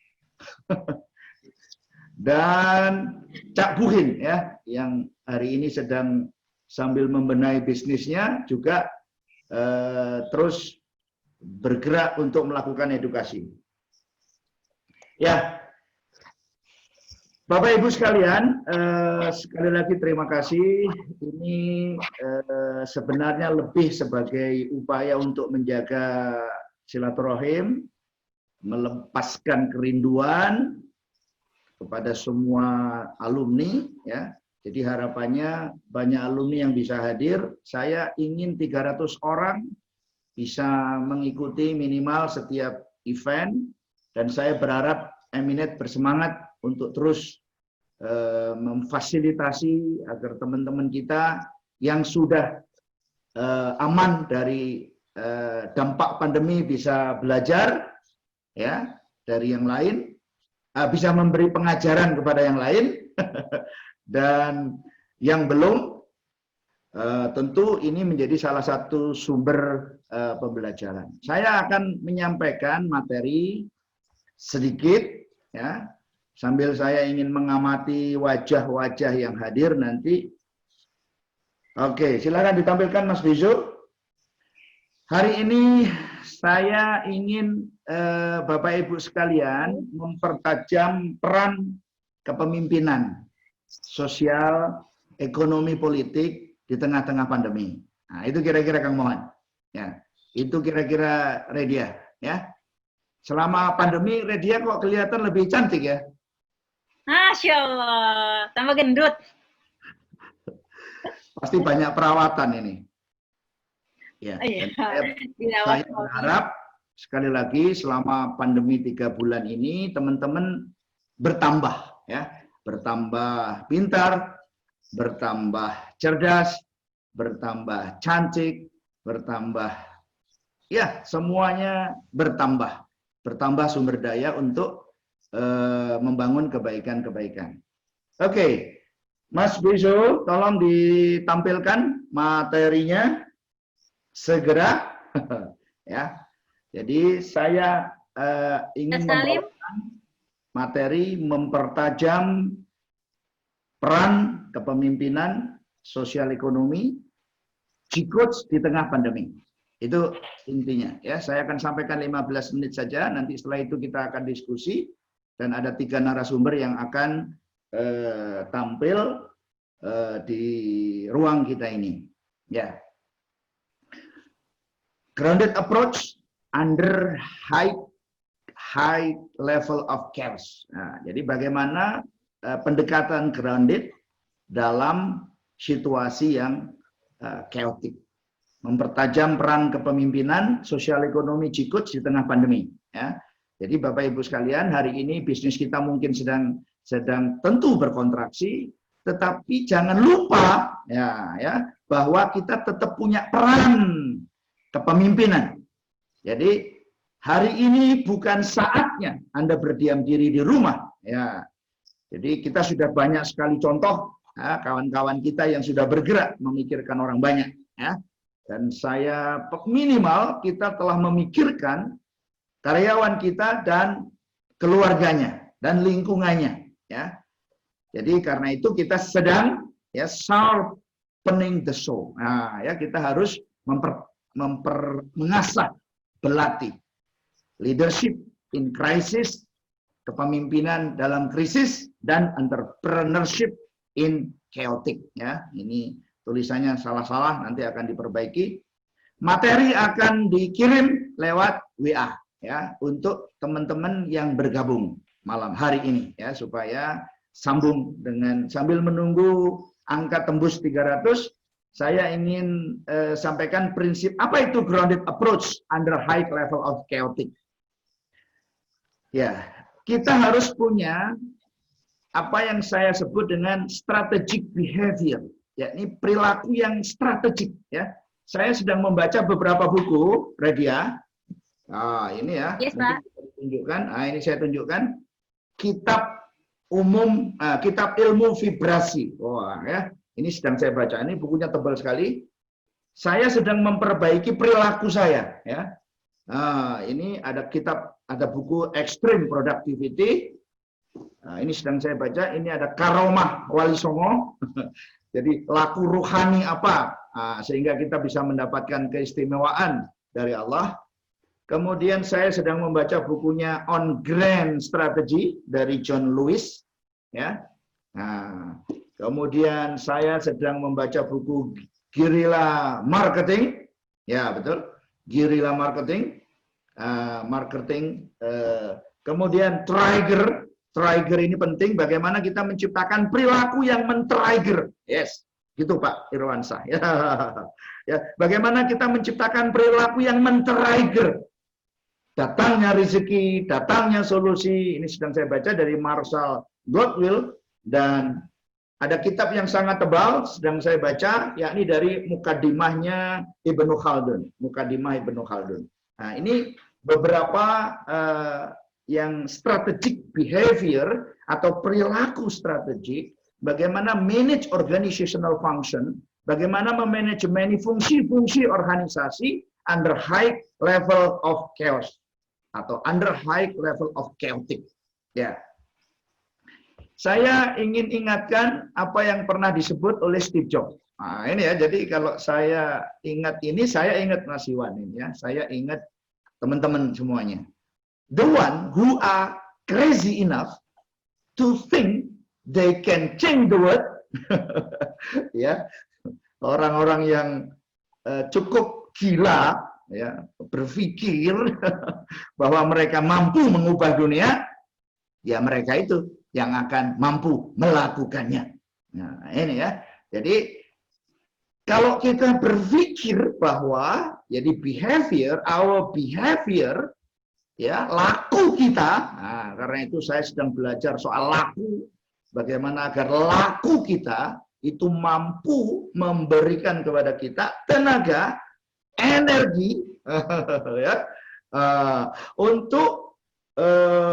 Dan Cak Buhin ya, yang hari ini sedang sambil membenahi bisnisnya juga terus bergerak untuk melakukan edukasi. Ya, Bapak Ibu sekalian, sekali lagi terima kasih. Ini sebenarnya lebih sebagai upaya untuk menjaga silaturahim, melepaskan kerinduan kepada semua alumni. Ya, jadi harapannya banyak alumni yang bisa hadir. Saya ingin 300 orang bisa mengikuti minimal setiap event, dan saya berharap Eminet bersemangat untuk terus memfasilitasi agar teman-teman kita yang sudah aman dari dampak pandemi bisa belajar ya dari yang lain, bisa memberi pengajaran kepada yang lain dan yang belum tentu ini menjadi salah satu sumber pembelajaran. Saya akan menyampaikan materi sedikit ya, sambil saya ingin mengamati wajah-wajah yang hadir nanti. Oke, silakan ditampilkan Mas Bizo. Hari ini saya ingin Bapak Ibu sekalian mempertajam peran kepemimpinan sosial, ekonomi, politik di tengah-tengah pandemi. Nah, itu kira-kira Kang Mohan. Ya, itu kira-kira Redia ya. Selama pandemi, Redia kok kelihatan lebih cantik ya? Masya Allah, tambah gendut. Pasti banyak perawatan ini. Ya, Iya, saya berharap sekali lagi selama pandemi 3 bulan ini teman-teman bertambah, ya, bertambah pintar, bertambah cerdas, bertambah cantik, bertambah, ya semuanya bertambah. Bertambah sumber daya untuk membangun kebaikan-kebaikan. Oke, Mas Bizo, tolong ditampilkan materinya segera. Ya, jadi saya ingin membawakan materi mempertajam peran kepemimpinan sosial ekonomi G-Coach di tengah pandemi. Itu intinya ya. Saya akan sampaikan 15 menit saja, nanti setelah itu kita akan diskusi dan ada 3 narasumber yang akan tampil di ruang kita ini. Ya. Grounded approach under high level of chaos. Nah, jadi bagaimana pendekatan grounded dalam situasi yang chaotic. Mempertajam peran kepemimpinan sosial ekonomi G-Coach di tengah pandemi. Ya. Jadi Bapak Ibu sekalian, hari ini bisnis kita mungkin sedang tentu berkontraksi, tetapi jangan lupa ya bahwa kita tetap punya peran kepemimpinan. Jadi hari ini bukan saatnya Anda berdiam diri di rumah. Ya. Jadi kita sudah banyak sekali contoh kawan-kawan kita yang sudah bergerak memikirkan orang banyak. Ya. Dan saya minimal kita telah memikirkan karyawan kita dan keluarganya dan lingkungannya. Ya. Jadi karena itu kita sedang ya sharpening the soul. Nah, ya kita harus mengasah, berlatih leadership in crisis, kepemimpinan dalam krisis, dan entrepreneurship in chaotic. Ya, ini tulisannya salah-salah, nanti akan diperbaiki. Materi akan dikirim lewat WA ya untuk teman-teman yang bergabung malam hari ini ya, supaya sambung dengan sambil menunggu angka tembus 300. Saya ingin sampaikan prinsip apa itu grounded approach under high level of chaotic. Ya, kita harus punya apa yang saya sebut dengan strategic behavior, yakni perilaku yang strategik. Ya, saya sedang membaca beberapa buku, Redia. Nah, ini ya. Yes, Pak. Tunjukkan. Nah, ini saya tunjukkan kitab umum, kitab ilmu vibrasi. Wah, ya. Ini sedang saya baca. Ini bukunya tebal sekali. saya sedang memperbaiki perilaku saya, ya. Nah, ini ada kitab, ada buku Extreme Productivity. Nah, ini sedang saya baca. Ini ada Karomah Wali Songo. Jadi laku ruhani apa? Nah, sehingga kita bisa mendapatkan keistimewaan dari Allah. Kemudian saya sedang membaca bukunya On Grand Strategy dari John Lewis, ya. Nah, kemudian saya sedang membaca buku Guerrilla Marketing, ya betul, Guerrilla Marketing, kemudian Trigger ini penting, bagaimana kita menciptakan perilaku yang men-trigger, yes, gitu Pak Irwansyah, ya. Ya, bagaimana kita menciptakan perilaku yang men-trigger. Datangnya rezeki, datangnya solusi. Ini sedang saya baca dari Marshall Godwill, dan ada kitab yang sangat tebal sedang saya baca, yakni dari Mukadimahnya Ibnu Khaldun. Mukadimah Ibnu Khaldun. Nah, ini beberapa yang strategic behavior atau perilaku strategik, bagaimana manage organizational function, bagaimana memanajemeni fungsi-fungsi organisasi under high level of chaos atau under high level of chaotic. Ya. Saya ingin ingatkan apa yang pernah disebut oleh Steve Jobs. Nah, ini ya, jadi kalau saya ingat ini, saya ingat Mas Iwan ini ya, saya ingat teman-teman semuanya. The one who are crazy enough to think they can change the world. Ya, orang-orang yang cukup gila, ya, berpikir bahwa mereka mampu mengubah dunia, ya mereka itu yang akan mampu melakukannya. Nah, ini ya. Jadi kalau kita berpikir bahwa jadi behavior, our behavior, ya, laku kita. Nah, karena itu saya sedang belajar soal laku, bagaimana agar laku kita itu mampu memberikan kepada kita tenaga, energi, ya, untuk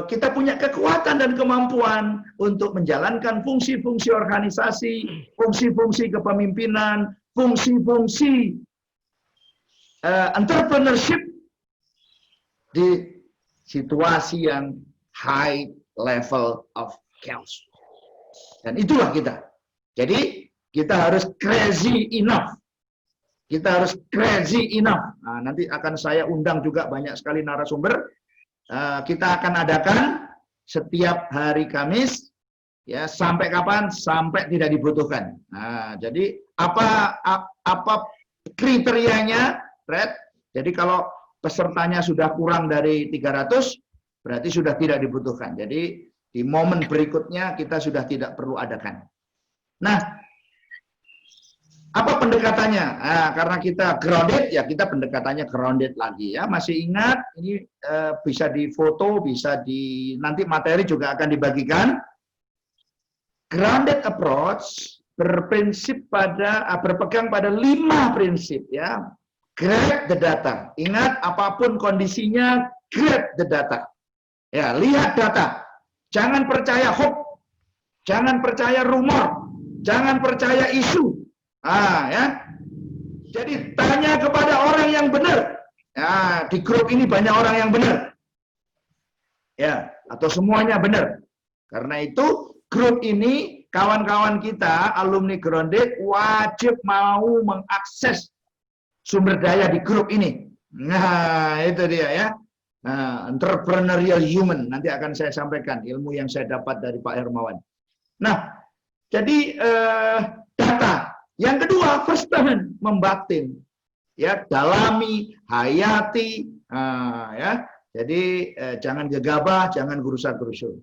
kita punya kekuatan dan kemampuan untuk menjalankan fungsi-fungsi organisasi, fungsi-fungsi kepemimpinan, fungsi-fungsi entrepreneurship di situasi yang high level of chaos. Dan itulah kita. Jadi kita harus crazy enough. Kita harus crazy enough. Nah, nanti akan saya undang juga banyak sekali narasumber. Kita akan adakan setiap hari Kamis, ya, sampai kapan? Sampai tidak dibutuhkan. Nah, jadi apa kriterianya, Fred? Jadi kalau pesertanya sudah kurang dari 300, berarti sudah tidak dibutuhkan. Jadi di momen berikutnya kita sudah tidak perlu adakan. Nah, apa pendekatannya? Nah, karena kita grounded, ya kita pendekatannya grounded lagi ya. Masih ingat, ini bisa difoto, bisa nanti materi juga akan dibagikan. Grounded approach berpegang pada 5 prinsip ya. Grab the data. Ingat, apapun kondisinya, grab the data. Ya, lihat data. Jangan percaya hoax, jangan percaya rumor, jangan percaya isu. Ya. Jadi tanya kepada orang yang benar. Ya, di grup ini banyak orang yang benar. Ya, atau semuanya benar. Karena itu grup ini, kawan-kawan kita, alumni Grounded, wajib mau mengakses sumber daya di grup ini. Nah, itu dia ya. Nah, entrepreneurial human. Nanti akan saya sampaikan ilmu yang saya dapat dari Pak Hermawan. Nah, jadi data. Yang kedua, first hand, membatin. Ya, dalami, hayati. Ya. Jadi jangan gegabah, jangan gerusa-gerusu.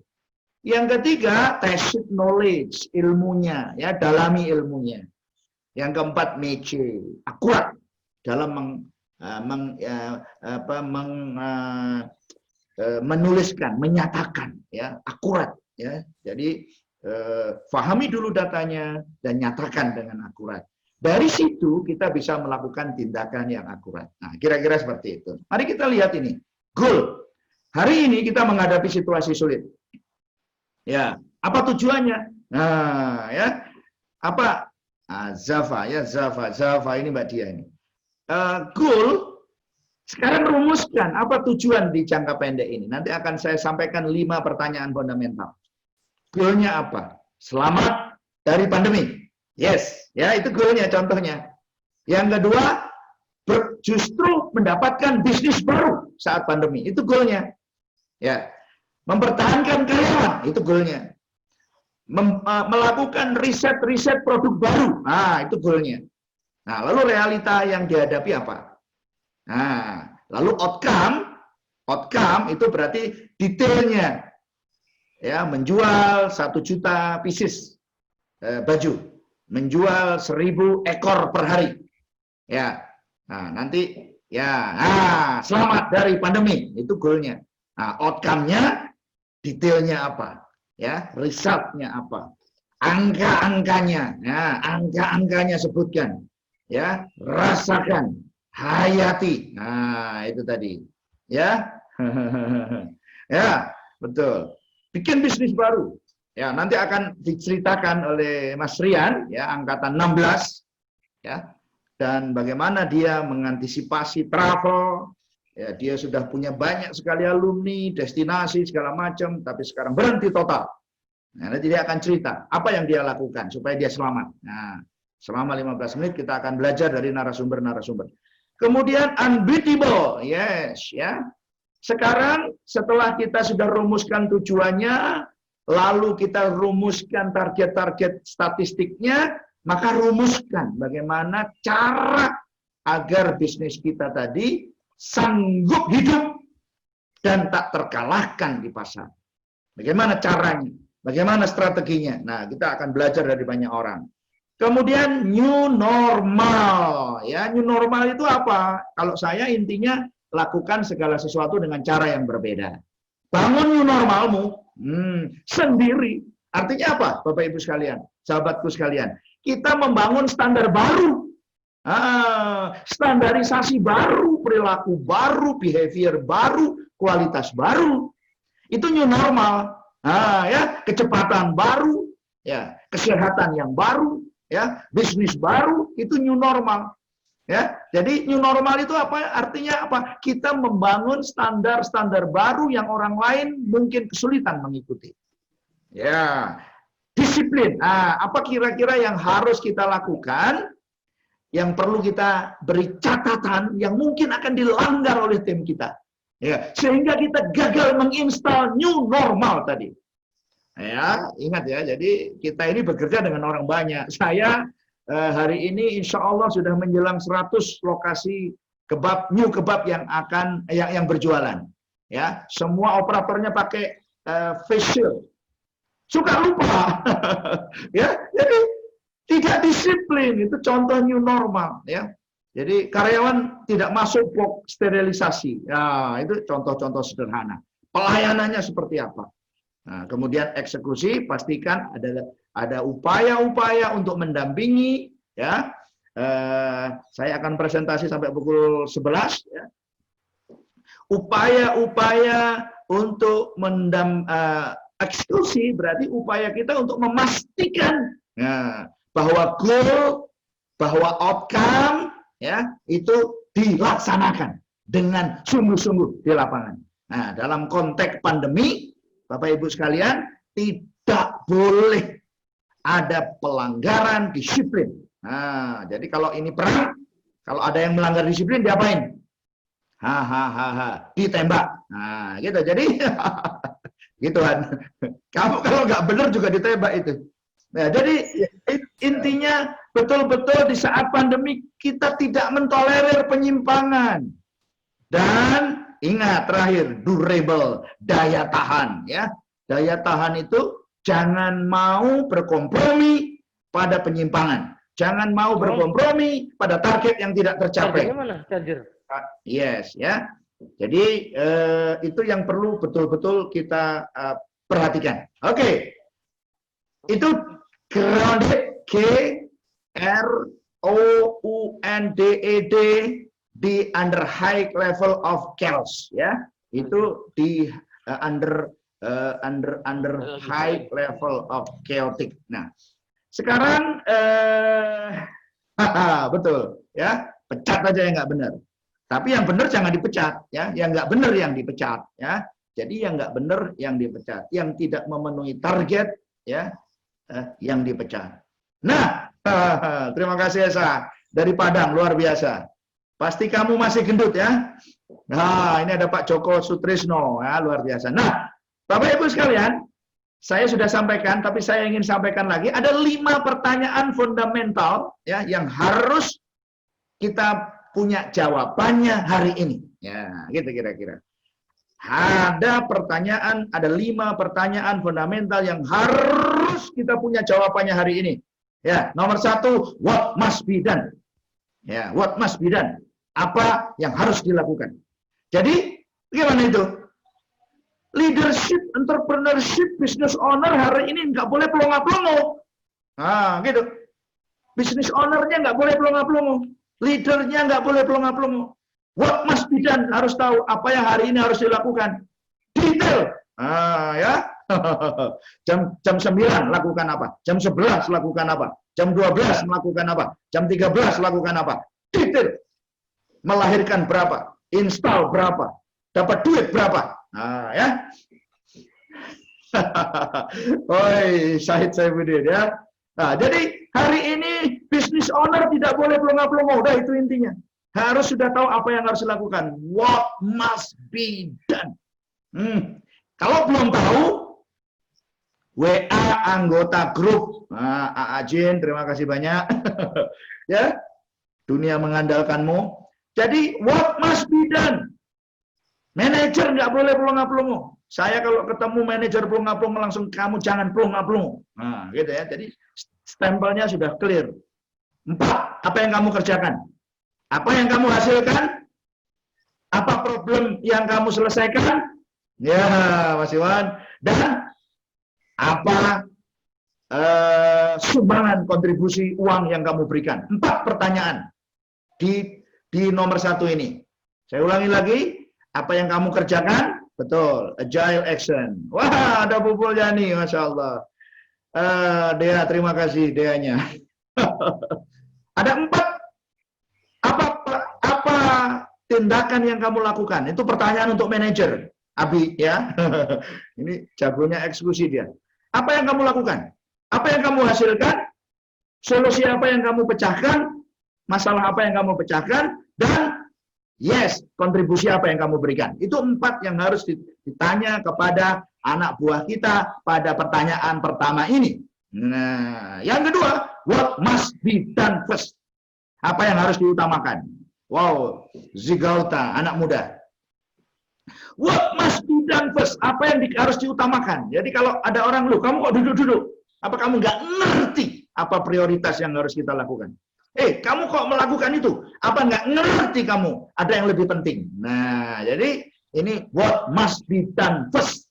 Yang ketiga, tacit knowledge, ilmunya, ya, dalami ilmunya. Yang keempat, mece, akurat dalam menuliskan, menyatakan, ya, akurat, ya. Jadi fahami dulu datanya dan nyatakan dengan akurat. Dari situ kita bisa melakukan tindakan yang akurat. Nah, kira-kira seperti itu. Mari kita lihat ini. Goal. Hari ini kita menghadapi situasi sulit. Ya, apa tujuannya? Nah, ya. Apa? Zafa, ya, Zafa ini Mbak Dia ini. goal, sekarang rumuskan apa tujuan di jangka pendek ini. Nanti akan saya sampaikan 5 pertanyaan fundamental. Goalnya apa? Selamat dari pandemi. Yes, ya itu goalnya contohnya. Yang kedua, justru mendapatkan bisnis baru saat pandemi. Itu goalnya. Ya, mempertahankan karyawan. Itu goalnya. Melakukan riset-riset produk baru. Nah, itu goalnya. Nah, lalu realita yang dihadapi apa? Nah, lalu outcome itu berarti detailnya. Ya, menjual 1 juta pieces baju, menjual 1000 ekor per hari. Ya, nah nanti ya, selamat dari pandemi itu goalnya. Nah, outcome-nya, detailnya apa? Ya, resultnya apa? Angka-angkanya, ya, angka-angkanya sebutkan. Ya, rasakan, hayati. Nah, itu tadi. Ya, ya, betul. Bikin bisnis baru. Ya, nanti akan diceritakan oleh Mas Rian, ya, angkatan 16, ya, dan bagaimana dia mengantisipasi travel. Ya, dia sudah punya banyak sekali alumni, destinasi segala macam, tapi sekarang berhenti total. Nah, nanti dia akan cerita apa yang dia lakukan supaya dia selamat. Nah, selama 15 menit kita akan belajar dari narasumber-narasumber. Kemudian unbeatable, yes, ya. Sekarang setelah kita sudah rumuskan tujuannya, lalu kita rumuskan target-target statistiknya, maka rumuskan bagaimana cara agar bisnis kita tadi sanggup hidup dan tak terkalahkan di pasar. Bagaimana caranya? Bagaimana strateginya? Nah, kita akan belajar dari banyak orang. Kemudian new normal, ya, new normal itu apa? Kalau saya intinya lakukan segala sesuatu dengan cara yang berbeda. Bangun new normalmu sendiri. Artinya apa, Bapak Ibu sekalian, sahabatku sekalian? Kita membangun standar baru, standarisasi baru, perilaku baru, behavior baru, kualitas baru. Itu new normal. Ya, kecepatan baru, ya, kesehatan yang baru, ya, bisnis baru, itu new normal. Ya, jadi new normal itu apa? Artinya apa? Kita membangun standar-standar baru yang orang lain mungkin kesulitan mengikuti. Ya, disiplin. Apa kira-kira yang harus kita lakukan? Yang perlu kita beri catatan yang mungkin akan dilanggar oleh tim kita. Ya, sehingga kita gagal menginstal new normal tadi. Ya, ingat ya. Jadi kita ini bekerja dengan orang banyak. Saya hari ini insya Allah sudah menjelang 100 lokasi kebab, new kebab yang akan yang berjualan. Ya, semua operatornya pakai face shield. Suka lupa. Ya, jadi tidak disiplin, itu contoh new normal, ya. Jadi karyawan tidak masuk box sterilisasi. Ya, itu contoh-contoh sederhana. Pelayanannya seperti apa? Nah, kemudian eksekusi, pastikan ada upaya-upaya untuk mendampingi, ya. Saya akan presentasi sampai pukul 11, ya. Upaya-upaya untuk eksekusi berarti upaya kita untuk memastikan, ya, bahwa goal, bahwa outcome, ya, itu dilaksanakan dengan sungguh-sungguh di lapangan. Nah, dalam konteks pandemi, Bapak Ibu sekalian, tidak boleh ada pelanggaran disiplin. Nah, jadi kalau ini perang, kalau ada yang melanggar disiplin, diapain? Ditembak. Nah, gitu. Jadi, gituan. Kamu kalau nggak benar juga ditembak itu. Nah, jadi intinya betul-betul di saat pandemi kita tidak mentolerir penyimpangan. Dan ingat terakhir, durable, daya tahan, ya. Daya tahan itu jangan mau berkompromi pada penyimpangan. Jangan mau berkompromi pada target yang tidak tercapai. Bagaimana, charger? Yes, ya. Jadi itu yang perlu betul-betul kita perhatikan. Oke. Itu grounded, GROUNDED, di under high level of chaos, ya. Itu di under high level of chaotic. Nah, sekarang betul, ya. Pecat aja yang nggak benar. Tapi yang benar jangan dipecat, ya. Yang nggak benar yang dipecat, ya. Jadi yang nggak benar yang dipecat, yang tidak memenuhi target, ya, yang dipecat. Nah, terima kasih Esa dari Padang, luar biasa. Pasti kamu masih gendut ya. Nah, ini ada Pak Joko Sutrisno, ya, luar biasa. Nah, Bapak Ibu sekalian, saya sudah sampaikan, tapi saya ingin sampaikan lagi. Ada 5 pertanyaan fundamental, ya, yang harus kita punya jawabannya hari ini. Ya, gitu kira-kira. Ada pertanyaan, ada 5 pertanyaan fundamental yang harus kita punya jawabannya hari ini. Ya, nomor 1, what must be done? Ya, what must be done? Apa yang harus dilakukan? Jadi, gimana itu? Leadership, entrepreneurship, business owner hari ini nggak boleh pelongo-pelongo. Nah, gitu. Business ownernya nggak boleh pelongo-pelongo. Leadernya nggak boleh pelongo-pelongo. What must be done? Harus tahu apa yang hari ini harus dilakukan. Detail. Ya. Jam 9 lakukan apa? Jam 11 lakukan apa? Jam 12 melakukan apa? Jam 13 lakukan apa? Detail. Melahirkan berapa? Install berapa? Dapat duit berapa? Ya. Oi, Syahid Saifuddin ya. Nah, jadi hari ini business owner tidak boleh pelongo-pelongo. Udah itu intinya. Harus sudah tahu apa yang harus dilakukan. What must be done? Kalau belum tahu, WA anggota grup. AA Jin, terima kasih banyak. Ya, dunia mengandalkanmu. Jadi, what must be done? Manajer nggak boleh pelongo-pelongo. Saya kalau ketemu manajer pelongo-pelongo langsung, kamu jangan pelongo-pelongo. Nah, gitu ya. Jadi, stempelnya sudah clear. 4, apa yang kamu kerjakan? Apa yang kamu hasilkan? Apa problem yang kamu selesaikan? Ya, Mas Iwan. Dan apa sumbangan kontribusi uang yang kamu berikan? 4 pertanyaan di nomor 1 ini. Saya ulangi lagi. Apa yang kamu kerjakan? Betul. Agile action. Wah, ada Bubul Yani, Masya Allah. Dea, terima kasih Deanya. Ada 4. Apa tindakan yang kamu lakukan? Itu pertanyaan untuk manajer. Abi, ya. Ini jagonya eksekusi dia. Apa yang kamu lakukan? Apa yang kamu hasilkan? Solusi apa yang kamu pecahkan? Masalah apa yang kamu pecahkan? Dan yes, kontribusi apa yang kamu berikan? Itu 4 yang harus ditanya kepada anak buah kita pada pertanyaan pertama ini. Nah, yang kedua, what must be done first? Apa yang harus diutamakan? Wow, Zigauta, anak muda. What must be done first? Apa yang harus diutamakan? Jadi kalau ada orang, lu, kamu kok duduk-duduk? Apa kamu nggak ngerti apa prioritas yang harus kita lakukan? Kamu kok melakukan itu? Apa nggak ngerti kamu? Ada yang lebih penting. Nah, jadi ini what must be done first.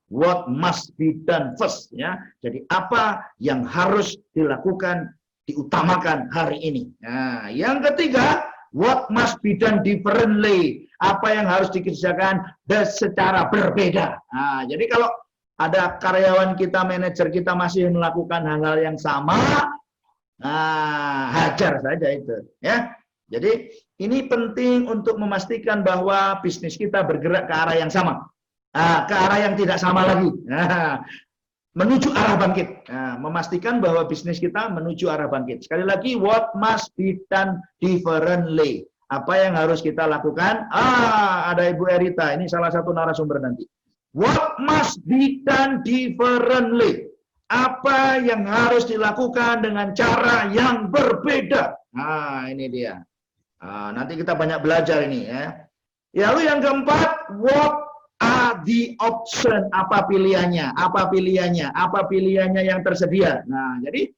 What must be done first, ya. Jadi apa yang harus dilakukan, diutamakan hari ini. Nah, yang ketiga, what must be done differently. Apa yang harus dikerjakan secara berbeda. Nah, jadi kalau ada karyawan kita, manajer kita masih melakukan hal-hal yang sama, nah, hajar saja itu, ya. Jadi ini penting untuk memastikan bahwa bisnis kita bergerak ke arah yang sama, ke arah yang tidak sama lagi, menuju arah bangkit. Nah, memastikan bahwa bisnis kita menuju arah bangkit. Sekali lagi, what must be done differently. Apa yang harus kita lakukan? Ada Ibu Erita, ini salah satu narasumber nanti. What must be done differently. Apa yang harus dilakukan dengan cara yang berbeda. Nah, ini dia. Nanti kita banyak belajar ini, ya. Lalu yang keempat, what are the option? Apa pilihannya? Apa pilihannya? Apa pilihannya yang tersedia? Nah, jadi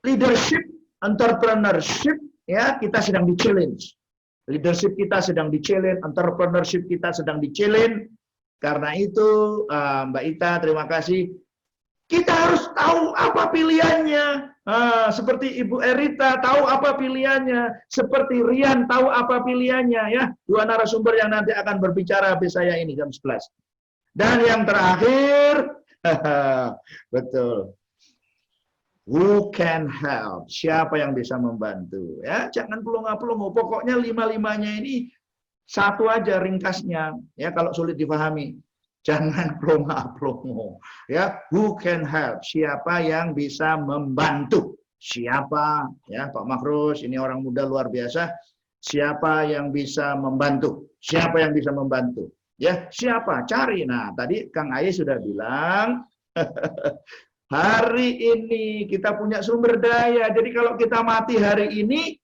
leadership, entrepreneurship, ya, kita sedang di-challenge. Leadership kita sedang di-challenge, entrepreneurship kita sedang di-challenge. Karena itu, Mbak Ita, terima kasih. Kita harus tahu apa pilihannya. Seperti Ibu Erita tahu apa pilihannya. Seperti Rian tahu apa pilihannya. Ya, 2 narasumber yang nanti akan berbicara habis saya ini jam 11. Dan yang terakhir, betul. Who can help? Siapa yang bisa membantu? Ya, jangan pelongo-pelongo. Pokoknya 5-5-nya ini satu aja ringkasnya. Ya, kalau sulit dipahami, jangan pelongo-pelongo. Ya, who can help? Siapa yang bisa membantu? Siapa? Ya, Pak Makrus, ini orang muda luar biasa. Siapa yang bisa membantu? Siapa yang bisa membantu? Ya, siapa? Cari. Nah, tadi Kang Aye sudah bilang, hari ini kita punya sumber daya. Jadi kalau kita mati hari ini,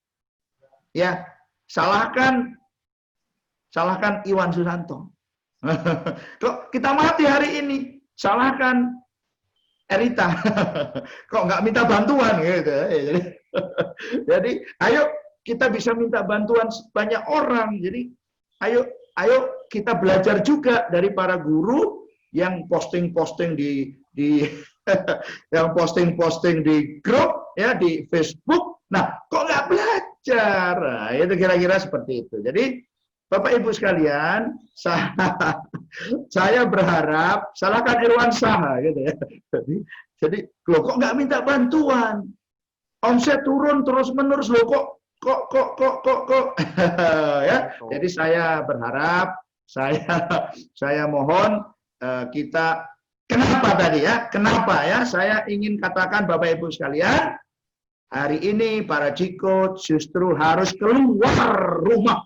ya salahkan Iwan Susanto. Kalau kita mati hari ini, salahkan Erita. Kok nggak minta bantuan gitu. Jadi ayo kita bisa minta bantuan banyak orang. Jadi ayo kita belajar juga dari para guru yang posting-posting di yang posting-posting di grup ya di Facebook. Nah, kok nggak belajar? Nah, itu kira-kira seperti itu. Jadi Bapak Ibu sekalian, saya berharap salahkan Irwan Saha gitu ya. Jadi loh kok nggak minta bantuan? Omset turun terus-menerus loh kok ya. Jadi saya berharap saya mohon kita kenapa tadi ya? Kenapa ya? Saya ingin katakan Bapak Ibu sekalian, hari ini para jikut justru harus keluar rumah.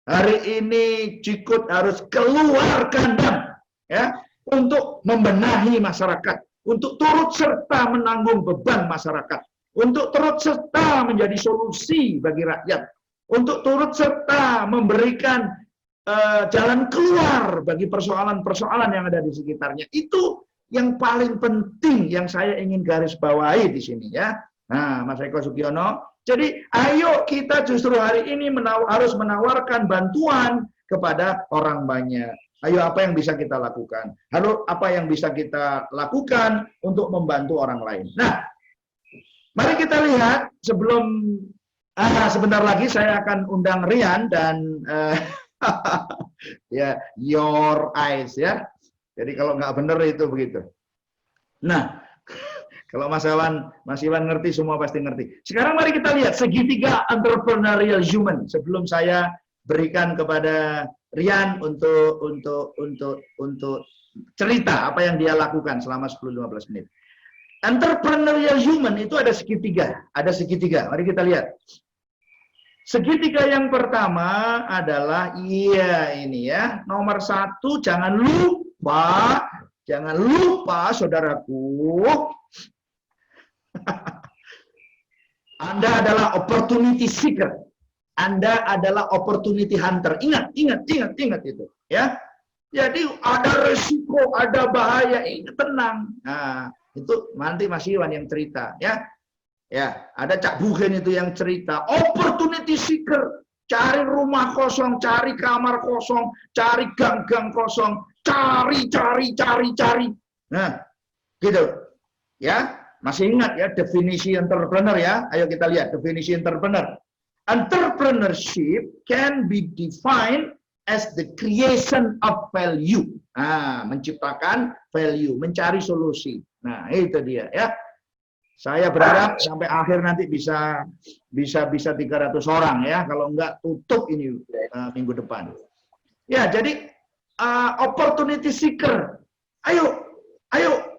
Hari ini jikut harus keluar kandang ya untuk membenahi masyarakat, untuk turut serta menanggung beban masyarakat, untuk turut serta menjadi solusi bagi rakyat, untuk turut serta memberikan jalan keluar bagi persoalan-persoalan yang ada di sekitarnya. Itu yang paling penting yang saya ingin garis bawahi di sini ya. Nah, Mas Eko Sugiono, jadi ayo kita justru hari ini harus menawarkan bantuan kepada orang banyak. Ayo apa yang bisa kita lakukan? Apa yang bisa kita lakukan untuk membantu orang lain? Nah, mari kita lihat sebelum sebentar lagi saya akan undang Rian dan ya your eyes ya. Jadi kalau nggak benar itu begitu. Nah, kalau Mas Iwan ngerti, semua pasti ngerti. Sekarang mari kita lihat segitiga entrepreneurial human. Sebelum saya berikan kepada Rian untuk cerita apa yang dia lakukan selama 10-15 menit. Entrepreneurial human itu ada segitiga. Mari kita lihat. Segitiga yang pertama adalah ini ya. Nomor 1, jangan lupa saudaraku. Anda adalah opportunity seeker. Anda adalah opportunity hunter. Ingat itu, ya. Jadi ada resiko, ada bahaya, tenang. Nah, itu nanti Mas Iwan yang cerita, ya. Ya, ada Cak Bugen itu yang cerita. Opportunity seeker, cari rumah kosong, cari kamar kosong, cari gang-gang kosong, cari. Nah, gitu. Ya. Masih ingat ya definisi entrepreneur ya? Ayo kita lihat definisi entrepreneur. Entrepreneurship can be defined as the creation of value. Nah, menciptakan value, mencari solusi. Nah, itu dia ya. Saya berharap sampai akhir nanti bisa 300 orang ya. Kalau enggak tutup ini minggu depan. Ya, jadi opportunity seeker. Ayo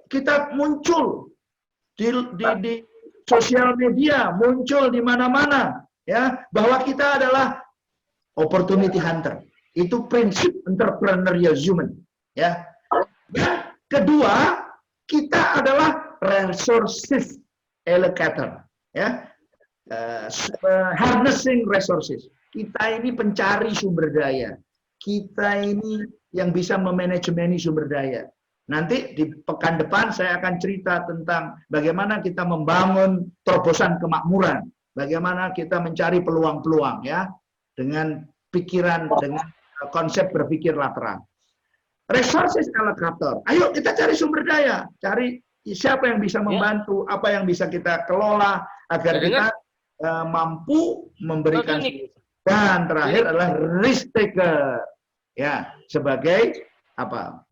kita muncul di sosial media, muncul di mana-mana ya, bahwa kita adalah opportunity hunter. Itu prinsip entrepreneurial human ya. Dan kedua, kita adalah resources allocator ya. Harnessing resources. Kita ini pencari sumber daya. Kita ini yang bisa memanajemeni sumber daya. Nanti di pekan depan saya akan cerita tentang bagaimana kita membangun terobosan kemakmuran, bagaimana kita mencari peluang-peluang ya dengan pikiran, dengan konsep berpikir lateral. Resources allocator. Ayo kita cari sumber daya, cari siapa yang bisa membantu, apa yang bisa kita kelola agar kita mampu memberikan. Dan terakhir adalah risk taker. Ya, sebagai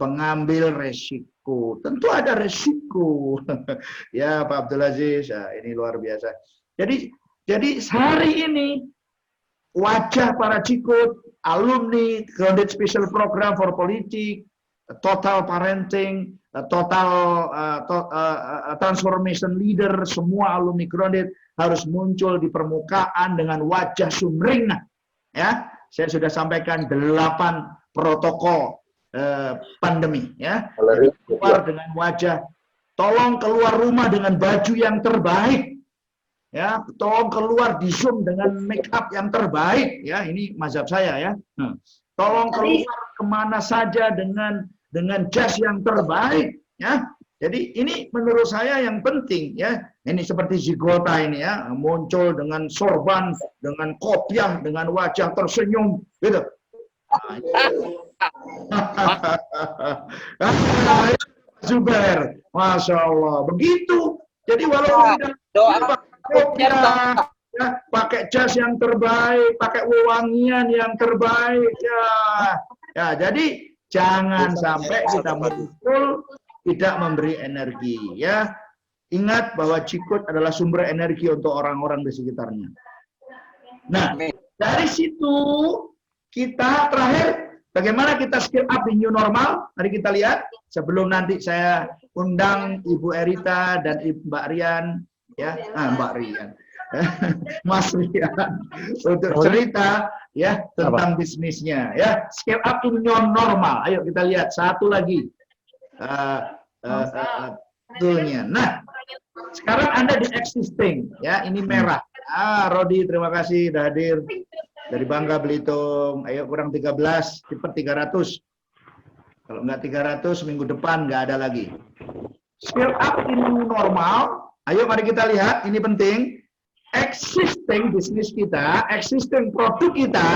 pengambil resiko. Tentu ada resiko. Ya Pak Abdul Aziz, ya, ini luar biasa. Jadi hari ini wajah para Cikut, alumni Grounded Special Program for Politics, Total Parenting, Total Transformation Leader, semua alumni Grounded harus muncul di permukaan dengan wajah sumringah. Ya, saya sudah sampaikan 8 protokol pandemi. Ya, jadi keluar dengan wajah, tolong keluar rumah dengan baju yang terbaik. Ya, tolong keluar di Zoom dengan make up yang terbaik. Ya, ini mazhab saya ya. Tolong keluar kemana saja dengan jas yang terbaik. Ya, jadi ini menurut saya yang penting ya. Ini seperti zigota ini ya, muncul dengan sorban, dengan kopiah, dengan wajah tersenyum, gitu. Zubair, Masya Allah, begitu. Jadi walaupun tidak kopiah, ya, pakai jas yang terbaik, pakai wewangian yang terbaik, ya, jadi jangan sampai kita muncul tidak memberi energi, ya. Ingat bahwa Cikut adalah sumber energi untuk orang-orang di sekitarnya. Nah, dari situ kita terakhir, bagaimana kita skill up di new normal? Mari kita lihat. Sebelum nanti saya undang Ibu Erita dan Mbak Rian, ya, Mbak Rian, Mas Rian, untuk cerita ya tentang bisnisnya. Ya, skill up in new normal. Ayo kita lihat satu lagi. Nah, sekarang Anda di existing, ya, ini merah. Rodi, terima kasih sudah hadir dari Bangka Belitung. Ayo kurang 13, cepat 300. Kalau nggak 300, minggu depan nggak ada lagi. Scale up in new normal. Ayo mari kita lihat, ini penting. Existing bisnis kita, existing produk kita,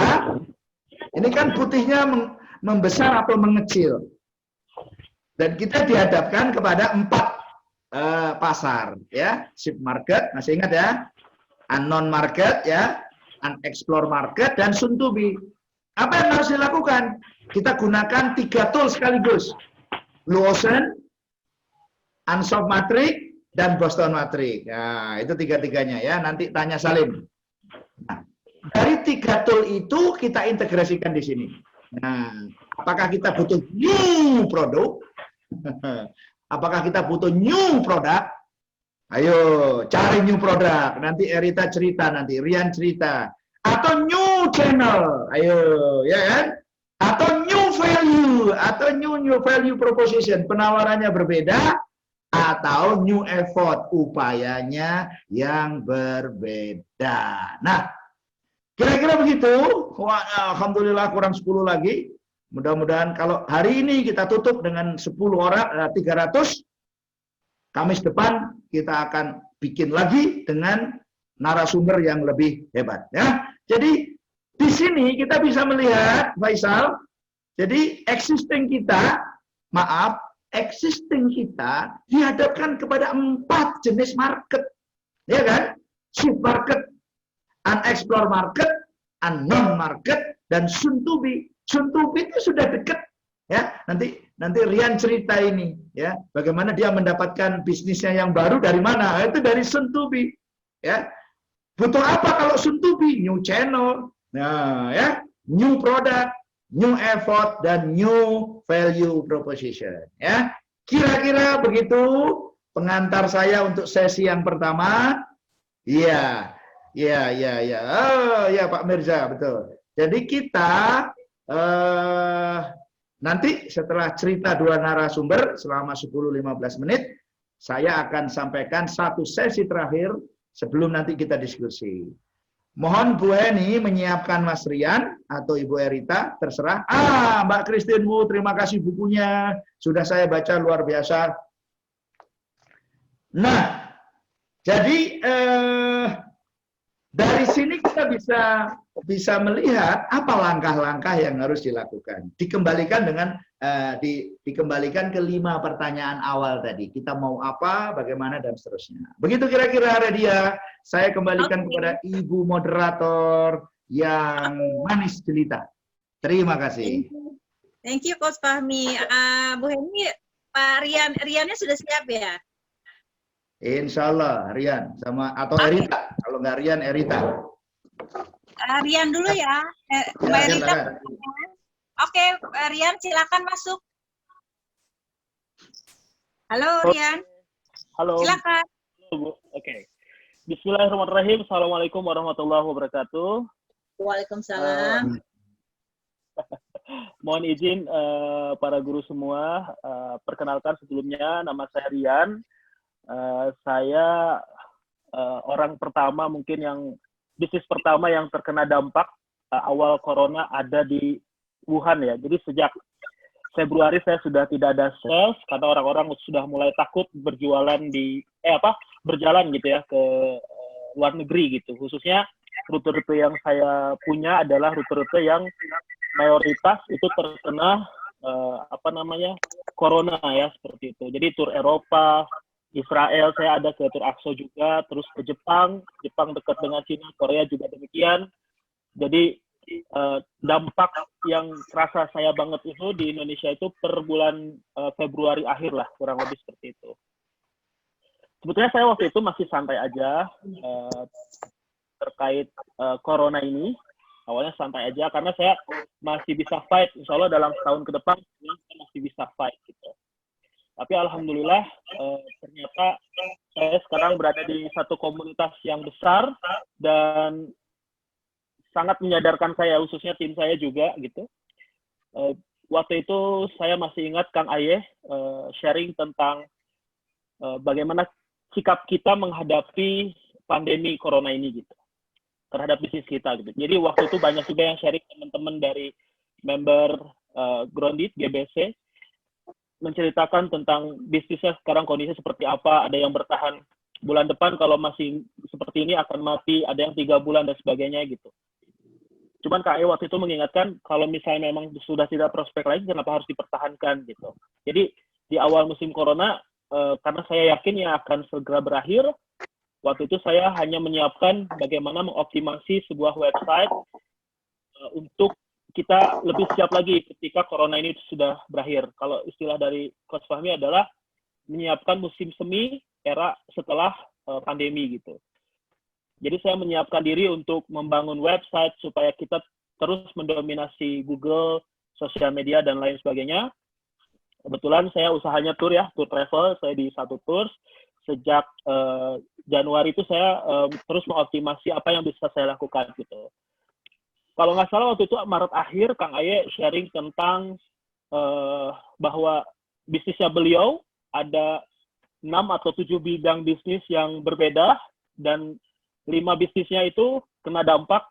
ini kan putihnya membesar atau mengecil. Dan kita dihadapkan kepada 4 pasar, ya, ship market, masih ingat ya, unknown market, ya, unexplored market, dan soon to be. Apa yang harus dilakukan? Kita gunakan 3 tool sekaligus, Blue Ocean, Unsolved Matrix, dan Boston Matrix. Nah, itu 3-3-nya ya. Nanti tanya Salim. Nah, dari 3 tool itu kita integrasikan di sini. Nah, apakah kita butuh new produk? Apakah kita butuh new produk? Ayo cari new produk. Nanti Erita cerita, nanti Rian cerita. Atau new channel. Ayo, ya kan? Atau new value, atau new value proposition. Penawarannya berbeda, atau new effort, upayanya yang berbeda. Nah, kira-kira begitu. Wah, alhamdulillah kurang 10 lagi. Mudah-mudahan kalau hari ini kita tutup dengan 10 orang, 300, Kamis depan kita akan bikin lagi dengan narasumber yang lebih hebat. Ya. Jadi di sini kita bisa melihat, Faisal, jadi existing kita dihadapkan kepada 4 jenis market. Ya kan? Shift market, unexplored market, unknown market, dan soon to be. Soon to be itu sudah dekat, ya. Nanti Rian cerita ini, ya, bagaimana dia mendapatkan bisnisnya yang baru dari mana? Itu dari soon to be, ya. Butuh apa kalau soon to be? New channel, nah, ya, new product, new effort, dan new value proposition, ya. Kira-kira begitu pengantar saya untuk sesi yang pertama. Iya, oh ya Pak Mirza, betul. Jadi kita nanti setelah cerita 2 narasumber selama 10-15 menit, saya akan sampaikan 1 sesi terakhir sebelum nanti kita diskusi. Mohon Bu Heni menyiapkan Mas Rian atau Ibu Erita, terserah. Mbak Christine Wu, terima kasih bukunya. Sudah saya baca, luar biasa. Nah, jadi dari sini kita bisa melihat apa langkah-langkah yang harus dilakukan. Dikembalikan ke 5 pertanyaan awal tadi. Kita mau apa, bagaimana, dan seterusnya. Begitu kira-kira, Radia. Saya kembalikan kepada Ibu Moderator yang manis jelita. Terima kasih. Thank you Coach Fahmi. Bu Heni, Pak Riannya sudah siap ya? Insya Allah, Rian sama atau Erita. Kalau nggak Rian, Erita. Rian dulu ya. Mbak Erita. Oke, Rian silakan masuk. Halo Rian. Halo. Silakan. Oke. Bismillahirrahmanirrahim. Assalamualaikum warahmatullahi wabarakatuh. Waalaikumsalam. Mohon izin para guru semua, perkenalkan sebelumnya nama saya Rian. Saya orang pertama mungkin yang bisnis pertama yang terkena dampak awal corona ada di Wuhan ya. Jadi sejak Februari saya sudah tidak ada sales karena orang-orang sudah mulai takut berjualan berjalan gitu ya ke luar negeri gitu. Khususnya rute-rute yang saya punya adalah rute-rute yang mayoritas itu terkena corona ya, seperti itu. Jadi tur Eropa, Israel saya ada ke tur Aqsa juga, terus ke Jepang dekat dengan Cina, Korea juga demikian. Jadi dampak yang terasa saya banget itu di Indonesia itu per bulan Februari akhir lah, kurang lebih seperti itu. Sebetulnya saya waktu itu masih santai aja terkait corona ini. Awalnya santai aja karena saya masih bisa fight. Insya Allah dalam setahun ke depan saya masih bisa fight gitu. Tapi alhamdulillah ternyata saya sekarang berada di satu komunitas yang besar dan sangat menyadarkan saya, khususnya tim saya juga gitu. Waktu itu saya masih ingat Kang Aye sharing tentang bagaimana sikap kita menghadapi pandemi corona ini gitu, terhadap bisnis kita gitu. Jadi waktu itu banyak juga yang sharing teman-teman dari member Grounded GBC menceritakan tentang bisnisnya sekarang kondisinya seperti apa. Ada yang bertahan bulan depan kalau masih seperti ini akan mati, ada yang 3 bulan dan sebagainya gitu. Cuman Kak E waktu itu mengingatkan kalau misalnya memang sudah tidak prospek lagi, kenapa harus dipertahankan gitu. Jadi di awal musim corona, karena saya yakin yang akan segera berakhir, waktu itu saya hanya menyiapkan bagaimana mengoptimasi sebuah website untuk kita lebih siap lagi ketika corona ini sudah berakhir. Kalau istilah dari Coach Fahmi adalah menyiapkan musim semi era setelah pandemi gitu. Jadi saya menyiapkan diri untuk membangun website supaya kita terus mendominasi Google, sosial media, dan lain sebagainya. Kebetulan saya usahanya tour ya, tour travel, saya di satu tour. Sejak Januari itu saya terus mengoptimasi apa yang bisa saya lakukan gitu. Kalau nggak salah waktu itu Maret akhir, Kang Aye sharing tentang bahwa bisnisnya beliau ada 6 atau 7 bidang bisnis yang berbeda, dan 5 bisnisnya itu kena dampak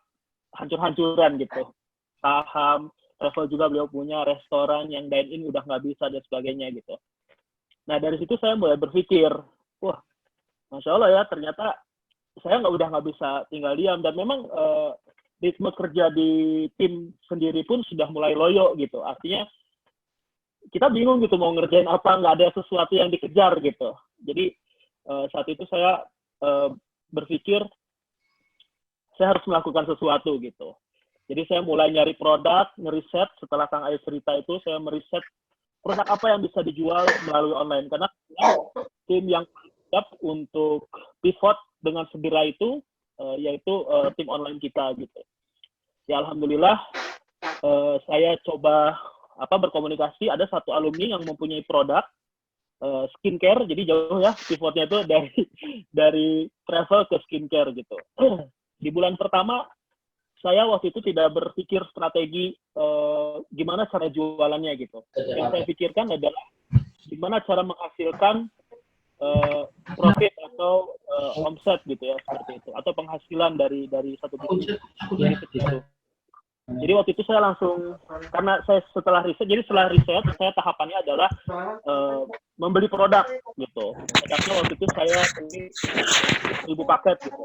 hancur-hancuran gitu. Saham, travel juga beliau punya, restoran yang dine-in udah nggak bisa dan sebagainya gitu. Nah dari situ saya mulai berpikir, wah, Masya Allah ya, ternyata saya udah nggak bisa tinggal diam. Dan memang ritme kerja di tim sendiri pun sudah mulai loyo gitu. Artinya kita bingung gitu mau ngerjain apa, nggak ada sesuatu yang dikejar gitu. Jadi saat itu saya berpikir saya harus melakukan sesuatu gitu. Jadi saya mulai nyari produk, ngeriset. Setelah Kang Aye cerita itu, saya meriset produk apa yang bisa dijual melalui online. Karena tim yang siap untuk pivot dengan segera itu, yaitu tim online kita gitu. Ya alhamdulillah, saya coba berkomunikasi. Ada satu alumni yang mempunyai produk skincare, jadi jauh ya pivotnya itu dari travel ke skincare gitu. Di bulan pertama, saya waktu itu tidak berpikir strategi gimana cara jualannya gitu. Yang saya pikirkan adalah gimana cara menghasilkan profit atau omset gitu ya, seperti itu, atau penghasilan dari satu bisnis itu. Jadi waktu itu saya langsung, karena saya setelah riset saya tahapannya adalah membeli produk gitu. Produknya waktu itu saya beli 1000 paket gitu.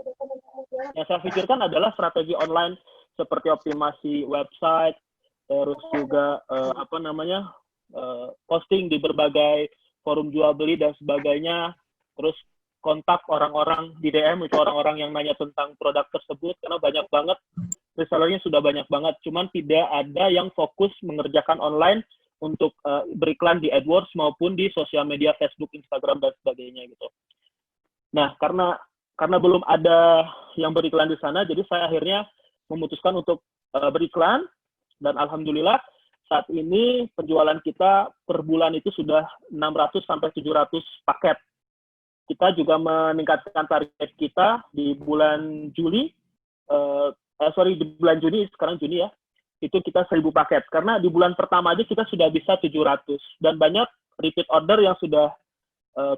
Yang saya pikirkan adalah strategi online seperti optimasi website, terus juga posting di berbagai forum jual beli dan sebagainya, terus kontak orang-orang di DM, itu orang-orang yang nanya tentang produk tersebut, karena banyak banget resellernya sudah banyak banget, cuman tidak ada yang fokus mengerjakan online untuk beriklan di AdWords maupun di sosial media Facebook, Instagram, dan sebagainya gitu. Nah, karena belum ada yang beriklan di sana, jadi saya akhirnya memutuskan untuk beriklan, dan alhamdulillah saat ini penjualan kita per bulan itu sudah 600 sampai 700 paket. Kita juga meningkatkan target kita di bulan Juli, di bulan Juni, sekarang Juni ya, itu kita 1000 paket. Karena di bulan pertama aja kita sudah bisa 700. Dan banyak repeat order yang sudah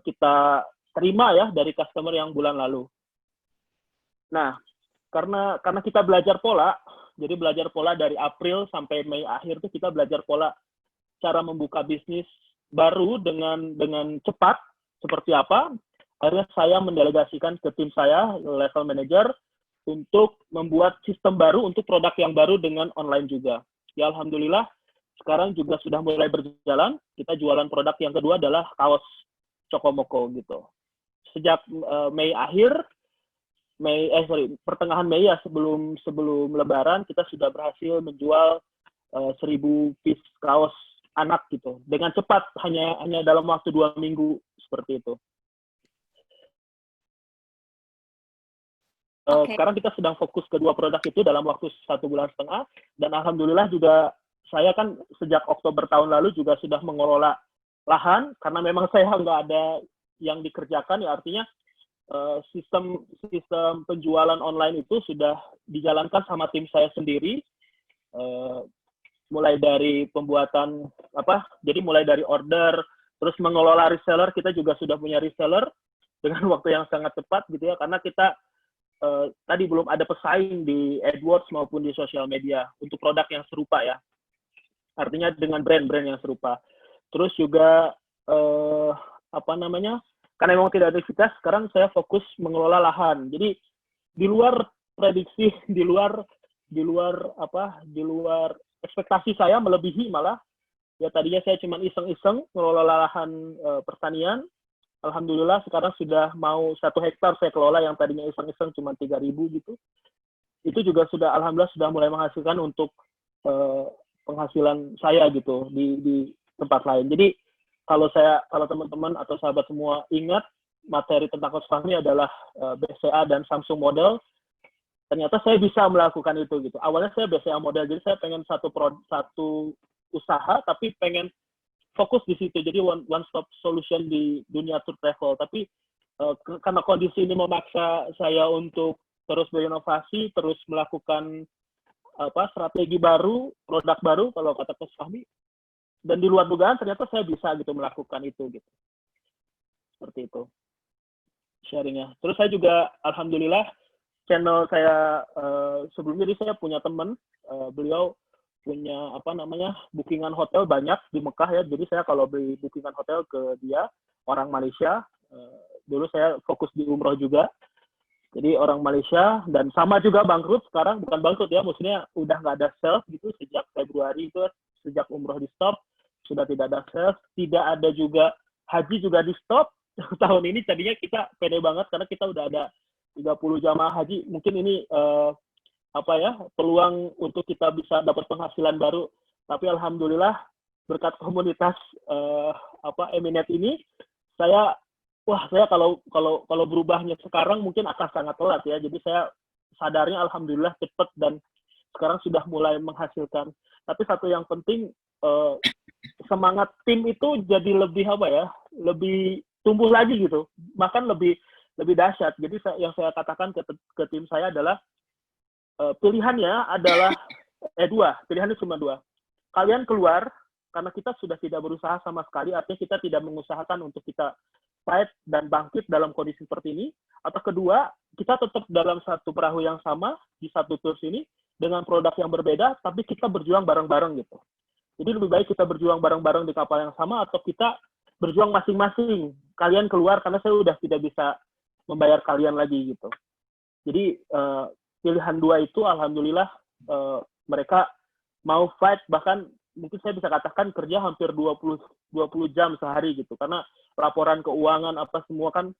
kita terima ya dari customer yang bulan lalu. Nah, karena kita belajar pola, jadi belajar pola dari April sampai Mei akhir itu kita belajar pola cara membuka bisnis baru dengan cepat, seperti apa. Akhirnya saya mendelegasikan ke tim saya, level manager, untuk membuat sistem baru untuk produk yang baru dengan online juga. Ya alhamdulillah, sekarang juga sudah mulai berjalan. Kita jualan produk yang kedua adalah kaos Cokomoko gitu. Sejak pertengahan Mei ya, sebelum Lebaran kita sudah berhasil menjual 1000 piece kaos anak gitu dengan cepat, hanya dalam waktu 2 minggu seperti itu. Sekarang kita sedang fokus kedua produk itu dalam waktu 1,5 bulan, dan alhamdulillah juga saya kan sejak Oktober tahun lalu juga sudah mengelola lahan, karena memang saya nggak ada yang dikerjakan, ya artinya sistem penjualan online itu sudah dijalankan sama tim saya sendiri, mulai dari pembuatan jadi mulai dari order, terus mengelola reseller. Kita juga sudah punya reseller dengan waktu yang sangat cepat gitu ya, karena kita tadi belum ada pesaing di AdWords maupun di sosial media untuk produk yang serupa ya, artinya dengan brand-brand yang serupa. Terus juga karena memang tidak ada aktivitas, sekarang saya fokus mengelola lahan. Jadi di luar prediksi, di luar ekspektasi saya, melebihi malah. Ya tadinya saya cuma iseng-iseng mengelola lahan pertanian. Alhamdulillah sekarang sudah mau 1 hektar saya kelola, yang tadinya iseng-iseng cuma 3.000 gitu. Itu juga sudah alhamdulillah sudah mulai menghasilkan untuk penghasilan saya gitu di tempat lain. Jadi kalau teman-teman atau sahabat semua ingat, materi tentang Coach Fahmi adalah BCA dan Samsung model. Ternyata saya bisa melakukan itu gitu. Awalnya saya BCA model, jadi saya pengen satu usaha, tapi pengen fokus di situ. Jadi one stop solution di dunia tour travel. Tapi karena kondisi ini memaksa saya untuk terus berinovasi, terus melakukan strategi baru, produk baru kalau kata Coach Fahmi. Dan di luar dugaan ternyata saya bisa gitu melakukan itu gitu. Seperti itu sharingnya. Terus saya juga alhamdulillah channel saya sebelumnya saya punya teman, beliau punya bookingan hotel banyak di Mekah ya. Jadi saya kalau beli bookingan hotel ke dia, orang Malaysia. Dulu saya fokus di umroh juga. Jadi orang Malaysia, dan sama juga bangkrut sekarang, bukan bangkrut ya, maksudnya udah nggak ada sales gitu sejak Februari itu, sejak umroh di stop, sudah tidak ada sales, tidak ada juga haji juga di stop. Tahun ini tadinya kita pede banget karena kita udah ada 30 jamaah haji. Mungkin ini peluang untuk kita bisa dapat penghasilan baru. Tapi alhamdulillah berkat komunitas Eminet ini, saya kalau berubahnya sekarang mungkin akan sangat telat ya. Jadi saya sadarnya alhamdulillah cepat dan sekarang sudah mulai menghasilkan. Tapi satu yang penting, semangat tim itu jadi lebih lebih tumbuh lagi gitu, bahkan lebih dahsyat. Jadi yang saya katakan ke tim saya adalah pilihannya adalah pilihannya cuma 2. Kalian keluar karena kita sudah tidak berusaha sama sekali, artinya kita tidak mengusahakan untuk kita fight dan bangkit dalam kondisi seperti ini, atau kedua, kita tetap dalam satu perahu yang sama di satu tours ini dengan produk yang berbeda, tapi kita berjuang bareng-bareng gitu. Jadi lebih baik kita berjuang bareng-bareng di kapal yang sama, atau kita berjuang masing-masing. Kalian keluar karena saya udah tidak bisa membayar kalian lagi gitu. Jadi pilihan 2 itu alhamdulillah mereka mau fight, bahkan mungkin saya bisa katakan kerja hampir 20 jam sehari gitu, karena laporan keuangan apa semua kan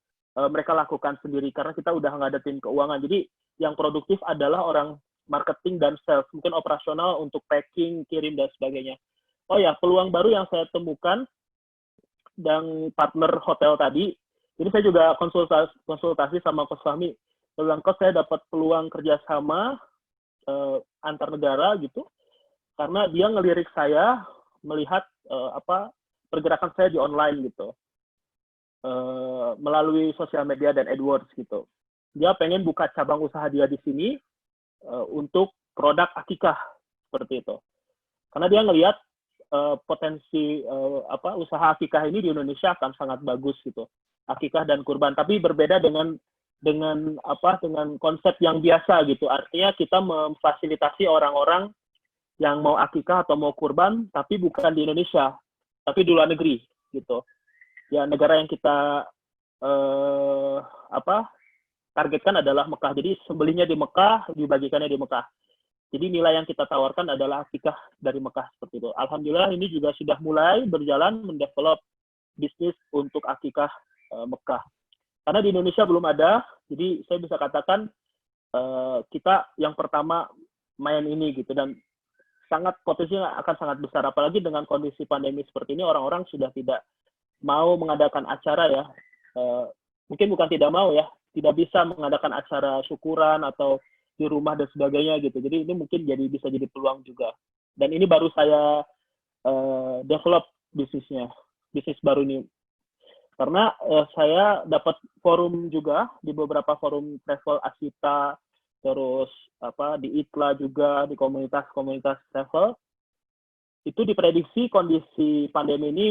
mereka lakukan sendiri karena kita udah nggak ada tim keuangan. Jadi yang produktif adalah orang marketing dan sales, mungkin operasional untuk packing, kirim dan sebagainya. Oh ya, peluang baru yang saya temukan dan partner hotel tadi, ini saya juga konsultasi sama Coach Fahmi. Saya bilang, Coach, saya dapat peluang kerjasama antar negara gitu, karena dia ngelirik saya melihat pergerakan saya di online gitu, melalui sosial media dan AdWords gitu. Dia pengen buka cabang usaha dia di sini untuk produk akikah seperti itu, karena dia ngelihat potensi usaha akikah ini di Indonesia akan sangat bagus gitu, akikah dan kurban, tapi berbeda dengan konsep yang biasa gitu. Artinya kita memfasilitasi orang-orang yang mau akikah atau mau kurban tapi bukan di Indonesia, tapi di luar negeri gitu. Ya, negara yang kita targetkan adalah Mekah. Jadi sembelihnya di Mekah, dibagikannya di Mekah. Jadi nilai yang kita tawarkan adalah akikah dari Mekah seperti itu. Alhamdulillah ini juga sudah mulai berjalan mendevelop bisnis untuk akikah Mekah. Karena di Indonesia belum ada, jadi saya bisa katakan kita yang pertama main ini gitu, dan sangat potensinya akan sangat besar. Apalagi dengan kondisi pandemi seperti ini, orang-orang sudah tidak mau mengadakan acara ya. Mungkin bukan tidak mau ya, tidak bisa mengadakan acara syukuran atau di rumah dan sebagainya gitu. Jadi ini mungkin bisa jadi peluang juga. Dan ini baru saya develop bisnis baru ini. Karena saya dapat forum juga di beberapa forum travel Asita, terus di ITLA juga, di komunitas-komunitas travel. Itu diprediksi kondisi pandemi ini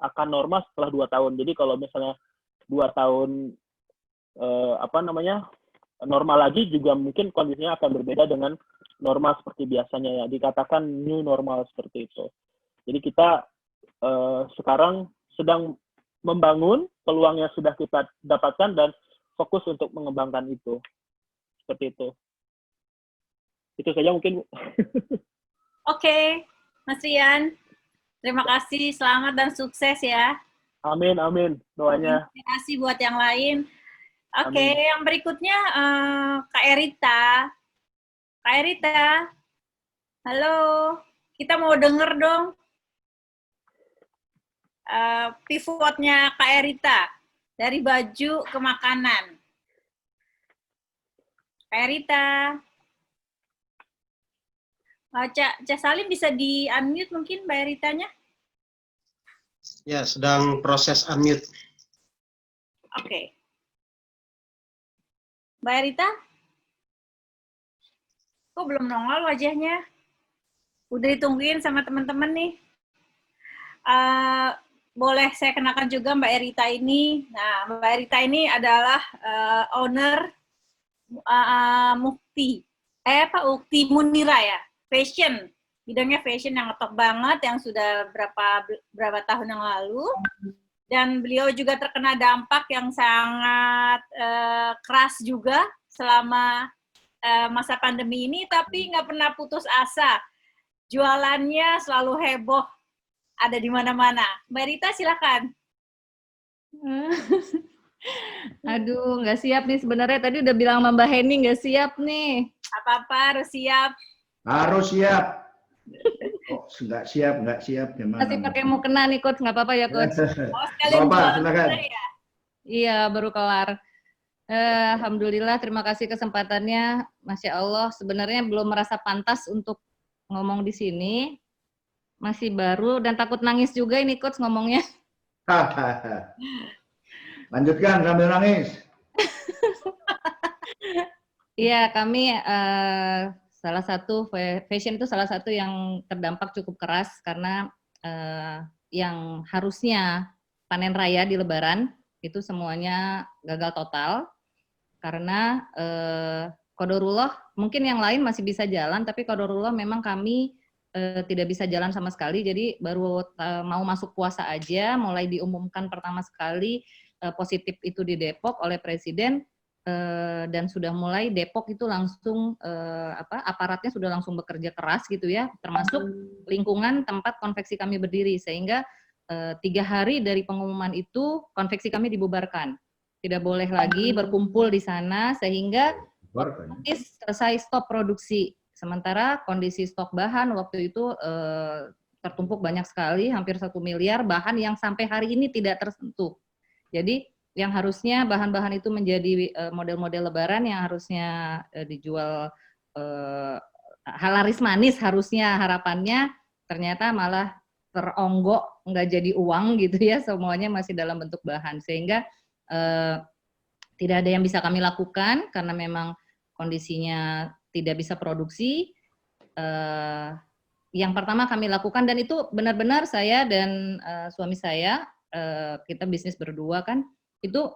akan normal setelah 2 tahun. Jadi kalau misalnya 2 tahun normal lagi, juga mungkin kondisinya akan berbeda dengan normal seperti biasanya ya, dikatakan new normal seperti itu. Jadi kita sekarang sedang membangun peluang yang sudah kita dapatkan dan fokus untuk mengembangkan itu. Seperti itu. Itu saja mungkin, Bu. Oke, Mas Rian. Terima kasih, selamat dan sukses ya. Amin, amin. Doanya. Terima kasih buat yang lain. Oke, yang berikutnya Kak Erita. Kak Erita, halo. Kita mau denger dong pivotnya Kak Erita dari baju ke makanan. Kak Erita. Cak Salim bisa di-unmute mungkin Mbak Eritanya? Ya, sedang proses unmute. Oke. Mbak Erita? Kok belum nongol wajahnya? Udah ditungguin sama teman-teman nih. Boleh saya kenalkan juga Mbak Erita ini. Nah, Mbak Erita ini adalah owner Ukti Munira ya. Fashion. Bidangnya fashion yang ngetop banget, yang sudah berapa tahun yang lalu. Dan beliau juga terkena dampak yang sangat keras juga selama masa pandemi ini, tapi nggak pernah putus asa. Jualannya selalu heboh, ada di mana-mana. Mbak Rita, silakan. Aduh, nggak siap nih sebenarnya. Tadi udah bilang sama Mbak Heni nggak siap nih. Apa-apa, harus siap. Harus siap. Oh, nggak siap gimana? Masih pakai mukena nih, Coach. Nggak apa-apa ya, Coach? Oh, sekalian silakan. Ya? Iya, baru kelar. Alhamdulillah, terima kasih kesempatannya. Masya Allah, sebenarnya belum merasa pantas untuk ngomong di sini. Masih baru dan takut nangis juga ini, Coach, ngomongnya. Lanjutkan sambil nangis. Iya, kami salah satu fashion itu salah satu yang terdampak cukup keras karena yang harusnya panen raya di Lebaran itu semuanya gagal total karena qadarullah, mungkin yang lain masih bisa jalan, tapi qadarullah memang kami tidak bisa jalan sama sekali. Jadi baru mau masuk puasa aja mulai diumumkan pertama sekali positif itu di Depok oleh Presiden. Dan sudah mulai Depok itu langsung aparatnya sudah langsung bekerja keras gitu ya, termasuk lingkungan tempat konveksi kami berdiri, sehingga 3 hari dari pengumuman itu konveksi kami dibubarkan, tidak boleh lagi berkumpul di sana, sehingga otomatis selesai stop produksi. Sementara kondisi stok bahan waktu itu tertumpuk banyak sekali, hampir 1 miliar bahan yang sampai hari ini tidak tersentuh. Jadi yang harusnya bahan-bahan itu menjadi model-model lebaran yang harusnya dijual laris manis harusnya harapannya, ternyata malah teronggok, nggak jadi uang gitu ya, semuanya masih dalam bentuk bahan. Sehingga tidak ada yang bisa kami lakukan karena memang kondisinya tidak bisa produksi. Yang pertama kami lakukan, dan itu benar-benar saya dan suami saya, kita bisnis berdua kan, itu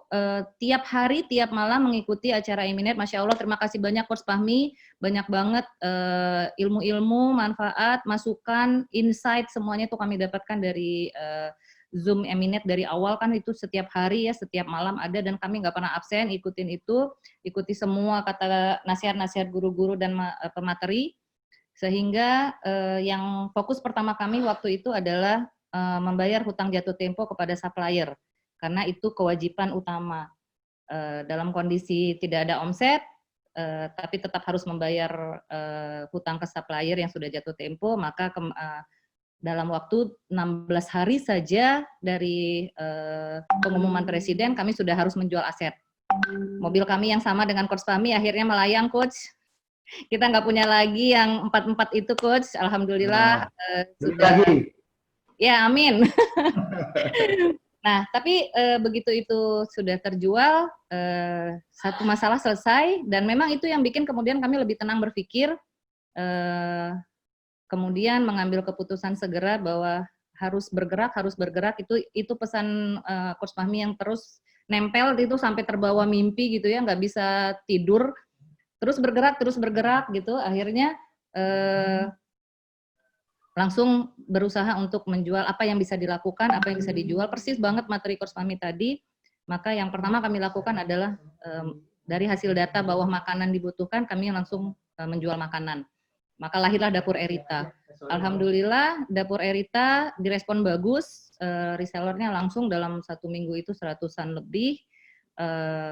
tiap hari, tiap malam mengikuti acara Eminet. Masya Allah, terima kasih banyak Coach Fahmi, banyak banget ilmu-ilmu, manfaat, masukan, insight, semuanya itu kami dapatkan dari Zoom Eminet dari awal kan, itu setiap hari ya, setiap malam ada, dan kami nggak pernah absen ikutin itu, ikuti semua kata nasihat-nasihat guru-guru dan pemateri, sehingga yang fokus pertama kami waktu itu adalah membayar hutang jatuh tempo kepada supplier, karena itu kewajiban utama. Dalam kondisi tidak ada omset, tapi tetap harus membayar hutang ke supplier yang sudah jatuh tempo, maka dalam waktu 16 hari saja dari pengumuman Presiden, kami sudah harus menjual aset. Mobil kami yang sama dengan Coach Fahmi akhirnya melayang, Coach. Kita nggak punya lagi yang 4-4 itu, Coach. Alhamdulillah. Sudah. Lagi. Ya, amin. Nah, tapi begitu itu sudah terjual, satu masalah selesai, dan memang itu yang bikin kemudian kami lebih tenang berpikir, kemudian mengambil keputusan segera bahwa harus bergerak, itu pesan Coach Fahmi yang terus nempel itu sampai terbawa mimpi gitu ya, nggak bisa tidur, terus bergerak gitu, akhirnya langsung berusaha untuk menjual apa yang bisa dilakukan, apa yang bisa dijual, persis banget materi Coach Fahmi tadi. Maka yang pertama kami lakukan adalah dari hasil data bahwa makanan dibutuhkan, kami langsung menjual makanan. Maka lahirlah Dapur Erita. Alhamdulillah Dapur Erita direspon bagus, resellernya langsung dalam 1 minggu itu 100-an lebih,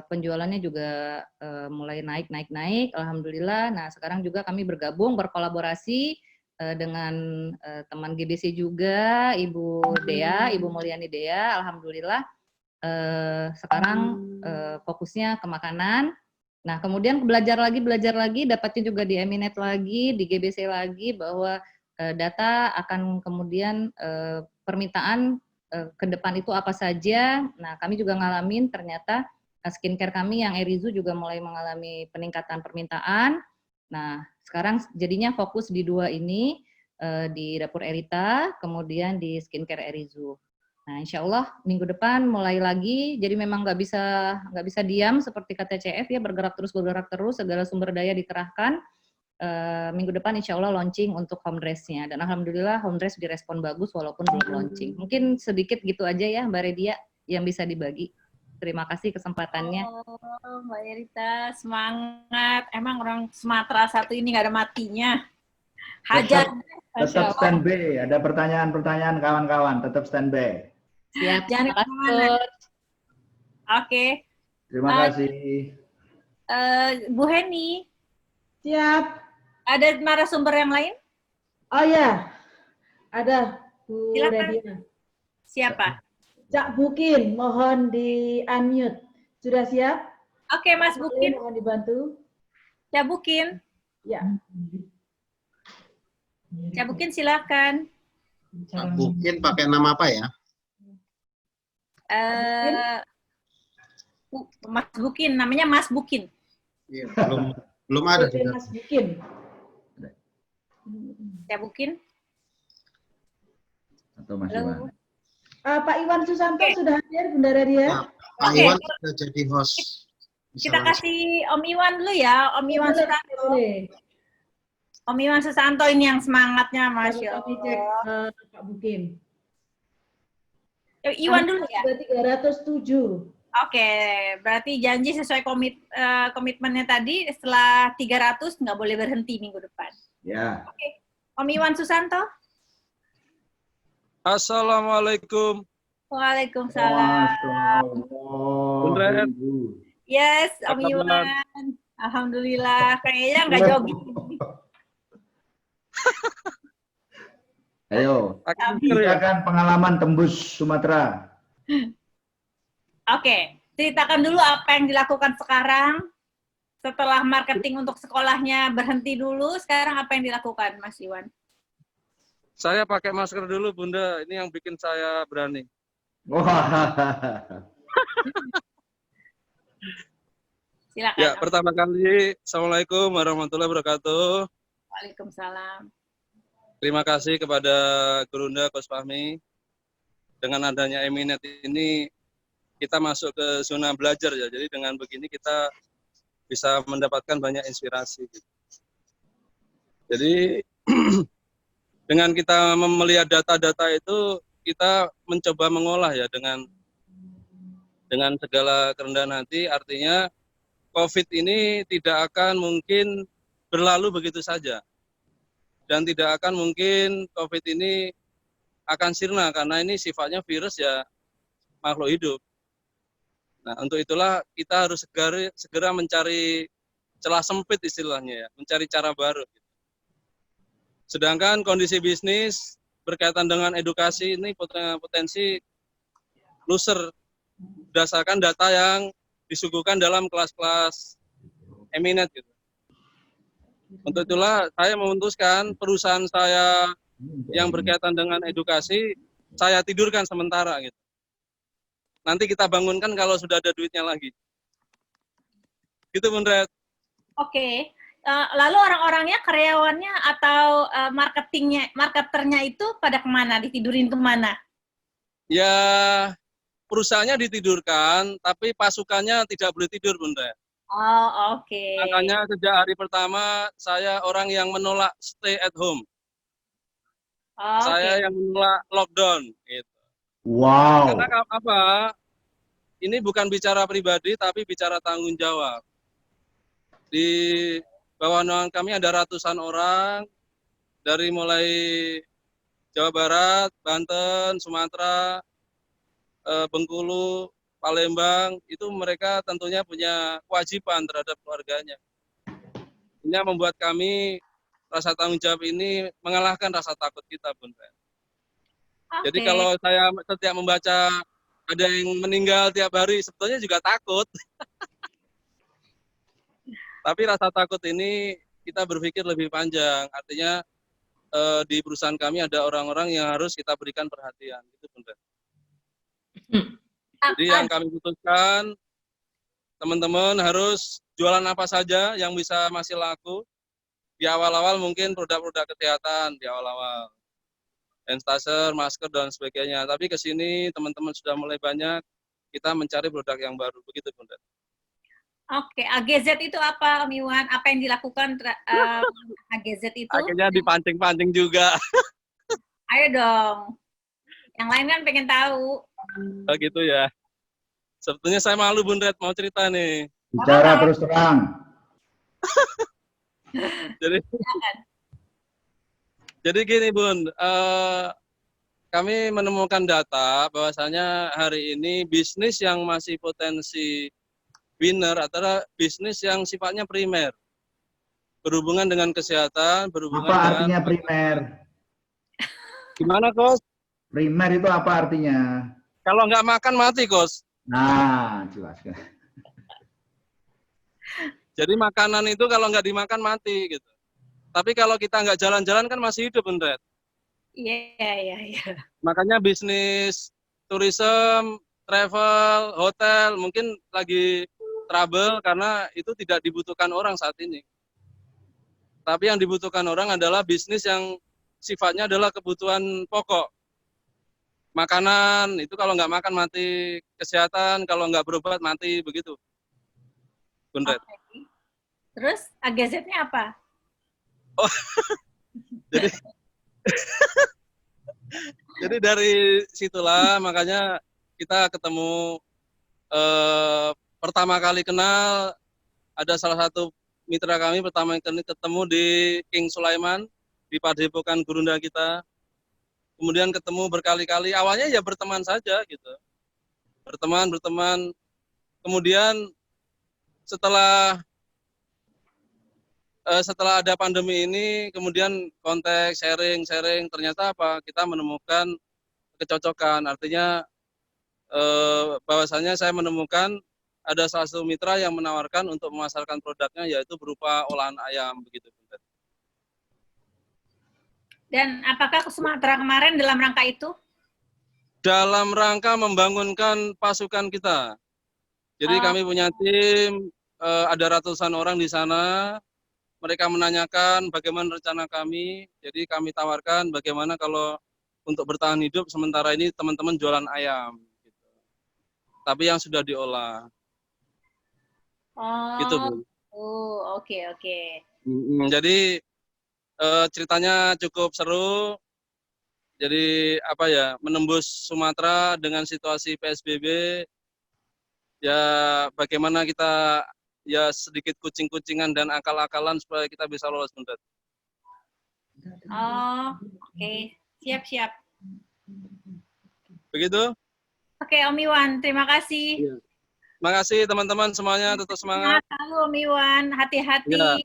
penjualannya juga mulai naik. Alhamdulillah. Nah, sekarang juga kami berkolaborasi dengan teman GBC juga, Ibu Dea, Ibu Mulyani Dea. Alhamdulillah sekarang fokusnya ke makanan. Nah, kemudian belajar lagi, dapatnya juga di Eminet lagi, di GBC lagi, bahwa data akan kemudian permintaan ke depan itu apa saja. Nah, kami juga ngalamin ternyata skincare kami yang Erizu juga mulai mengalami peningkatan permintaan. Nah, sekarang jadinya fokus di 2 ini, di Dapur Erita, kemudian di skincare Erizu. Nah, insya Allah minggu depan mulai lagi, jadi memang nggak bisa diam seperti kata CF ya, bergerak terus, segala sumber daya dikerahkan. Minggu depan insya Allah launching untuk home dress-nya, dan alhamdulillah home dress direspon bagus walaupun belum launching. Mungkin sedikit gitu aja ya Mbak Redia yang bisa dibagi. Terima kasih kesempatannya. Oh, Mbak Erita, semangat. Emang orang Sumatera satu ini nggak ada matinya. Hajar. Tetap standby. Ada pertanyaan-pertanyaan kawan-kawan. Tetap standby. Siap. Jangan kemana. Oke. Terima kasih. Bu Heni. Siap. Ada narasumber yang lain? Oh ya, ada Bu Redia. Siapa? Cak Bukin, mohon di unmute. Sudah siap? Oke, Mas Bukin. Mohon dibantu. Cak Bukin. Ya. Cak Bukin, silakan. Cak Bukin pakai nama apa ya? Mas Bukin, namanya Mas Bukin. Iya, belum ada. Mas Bukin. Cak Bukin. Atau Mas Iwan. Pak Iwan Susanto sudah hadir, Bunda Redia. Pak Iwan sudah jadi host. Kita kasih Om Iwan dulu ya, Om Iwan Susanto. Om Iwan Susanto ini yang semangatnya, Masya Allah. Kami cek Pak Bukin. Iwan dulu ya. 307. Oke, berarti janji sesuai komitmennya tadi, setelah 300 nggak boleh berhenti minggu depan. Ya. Oke, Om Iwan Susanto. Assalamualaikum. Waalaikumsalam. Yes, Om Iwan. Alhamdulillah, kayaknya nggak jogging. Ayo, Tapi- ceritakan pengalaman tembus Sumatera. Oke, ceritakan dulu apa yang dilakukan sekarang. Setelah marketing untuk sekolahnya berhenti dulu, sekarang apa yang dilakukan, Mas Iwan? Saya pakai masker dulu, Bunda. Ini yang bikin saya berani. Wah. Silakan. Ya, pertama kali, Assalamualaikum warahmatullahi wabarakatuh. Waalaikumsalam. Terima kasih kepada Gurunda Coach Fahmi. Dengan adanya Eminet ini, kita masuk ke zona belajar ya. Jadi dengan begini kita bisa mendapatkan banyak inspirasi. Jadi dengan kita melihat data-data itu, kita mencoba mengolah ya dengan segala kerendahan hati. Artinya COVID ini tidak akan mungkin berlalu begitu saja. Dan tidak akan mungkin COVID ini akan sirna, karena ini sifatnya virus ya, makhluk hidup. Nah, untuk itulah kita harus segera mencari celah sempit istilahnya ya, mencari cara baru. Sedangkan kondisi bisnis berkaitan dengan edukasi ini potensi loser berdasarkan data yang disuguhkan dalam kelas-kelas Eminet gitu. Untuk itulah saya memutuskan perusahaan saya yang berkaitan dengan edukasi saya tidurkan sementara gitu. Nanti kita bangunkan kalau sudah ada duitnya lagi. Gitu, Bunda. Oke. Lalu orang-orangnya, karyawannya atau marketernya itu pada kemana? Ditidurin kemana? Ya, perusahaannya ditidurkan, tapi pasukannya tidak boleh tidur, Bunda. Oh, oke. Makanya sejak hari pertama saya orang yang menolak stay at home. Saya yang menolak lockdown. Gitu. Wow. Karena apa? Ini bukan bicara pribadi, tapi bicara tanggung jawab. Di bawah naungan kami ada ratusan orang, dari mulai Jawa Barat, Banten, Sumatera, Bengkulu, Palembang, itu mereka tentunya punya kewajiban terhadap keluarganya. Ini membuat kami rasa tanggung jawab ini mengalahkan rasa takut kita, Bunda. Okay. Jadi kalau saya setiap membaca ada yang meninggal tiap hari, sebetulnya juga takut. Tapi rasa takut ini kita berpikir lebih panjang. Artinya di perusahaan kami ada orang-orang yang harus kita berikan perhatian, gitu, Bunda. Jadi yang kami butuhkan, teman-teman harus jualan apa saja yang bisa masih laku. Di awal-awal mungkin produk-produk kesehatan di awal-awal. Hand sanitizer, masker, dan sebagainya. Tapi ke sini teman-teman sudah mulai banyak, kita mencari produk yang baru. Begitu, Bunda. Oke, AGZ itu apa, Om Iwan? Apa yang dilakukan AGZ itu? Akhirnya dipancing-pancing juga. Ayo dong. Yang lain kan pengen tahu. Oh gitu ya. Sebetulnya saya malu, Bunda, mau cerita nih. Bicara terus terang. Jadi gini, Bun, kami menemukan data bahwasanya hari ini bisnis yang masih potensi winner adalah bisnis yang sifatnya primer, berhubungan dengan kesehatan, berhubungan apa dengan artinya primer? Gimana, Kos? Primer itu apa artinya? Kalau nggak makan mati, Kos. Nah, jelaskan. Jadi makanan itu kalau nggak dimakan mati gitu. Tapi kalau kita nggak jalan-jalan kan masih hidup, Bunda. Iya. Makanya bisnis tourism, travel, hotel mungkin lagi trouble karena itu tidak dibutuhkan orang saat ini. Tapi yang dibutuhkan orang adalah bisnis yang sifatnya adalah kebutuhan pokok. Makanan, itu kalau nggak makan mati. Kesehatan, kalau nggak berobat mati, begitu. Bunda. Okay. Terus AGZ-nya apa? Oh, jadi dari situlah makanya kita ketemu pertama kali kenal, ada salah satu mitra kami pertama kali ketemu di King Sulaiman di Padepokan Gurunda kita. Kemudian ketemu berkali-kali, awalnya ya berteman saja gitu. Berteman. Kemudian setelah setelah ada pandemi ini, kemudian kontak, sharing, ternyata apa? Kita menemukan kecocokan. Artinya bahwasanya saya menemukan ada salah satu mitra yang menawarkan untuk memasarkan produknya, yaitu berupa olahan ayam, begitu. Dan apakah ke Sumatera kemarin dalam rangka itu? Dalam rangka membangunkan pasukan kita. Jadi kami punya tim, ada ratusan orang di sana. Mereka menanyakan bagaimana rencana kami. Jadi kami tawarkan bagaimana kalau untuk bertahan hidup sementara ini teman-teman jualan ayam. Gitu. Tapi yang sudah diolah. Gitu, Bu. Oke. Jadi ceritanya cukup seru. Jadi apa ya, menembus Sumatera dengan situasi PSBB, ya bagaimana kita ya sedikit kucing-kucingan dan akal-akalan supaya kita bisa lolos, Bunda. Oke. Siap. Begitu? Oke, Om Iwan, terima kasih. Iya. Terima kasih teman-teman semuanya, tetap semangat. Halo Om Iwan, hati-hati. Ya.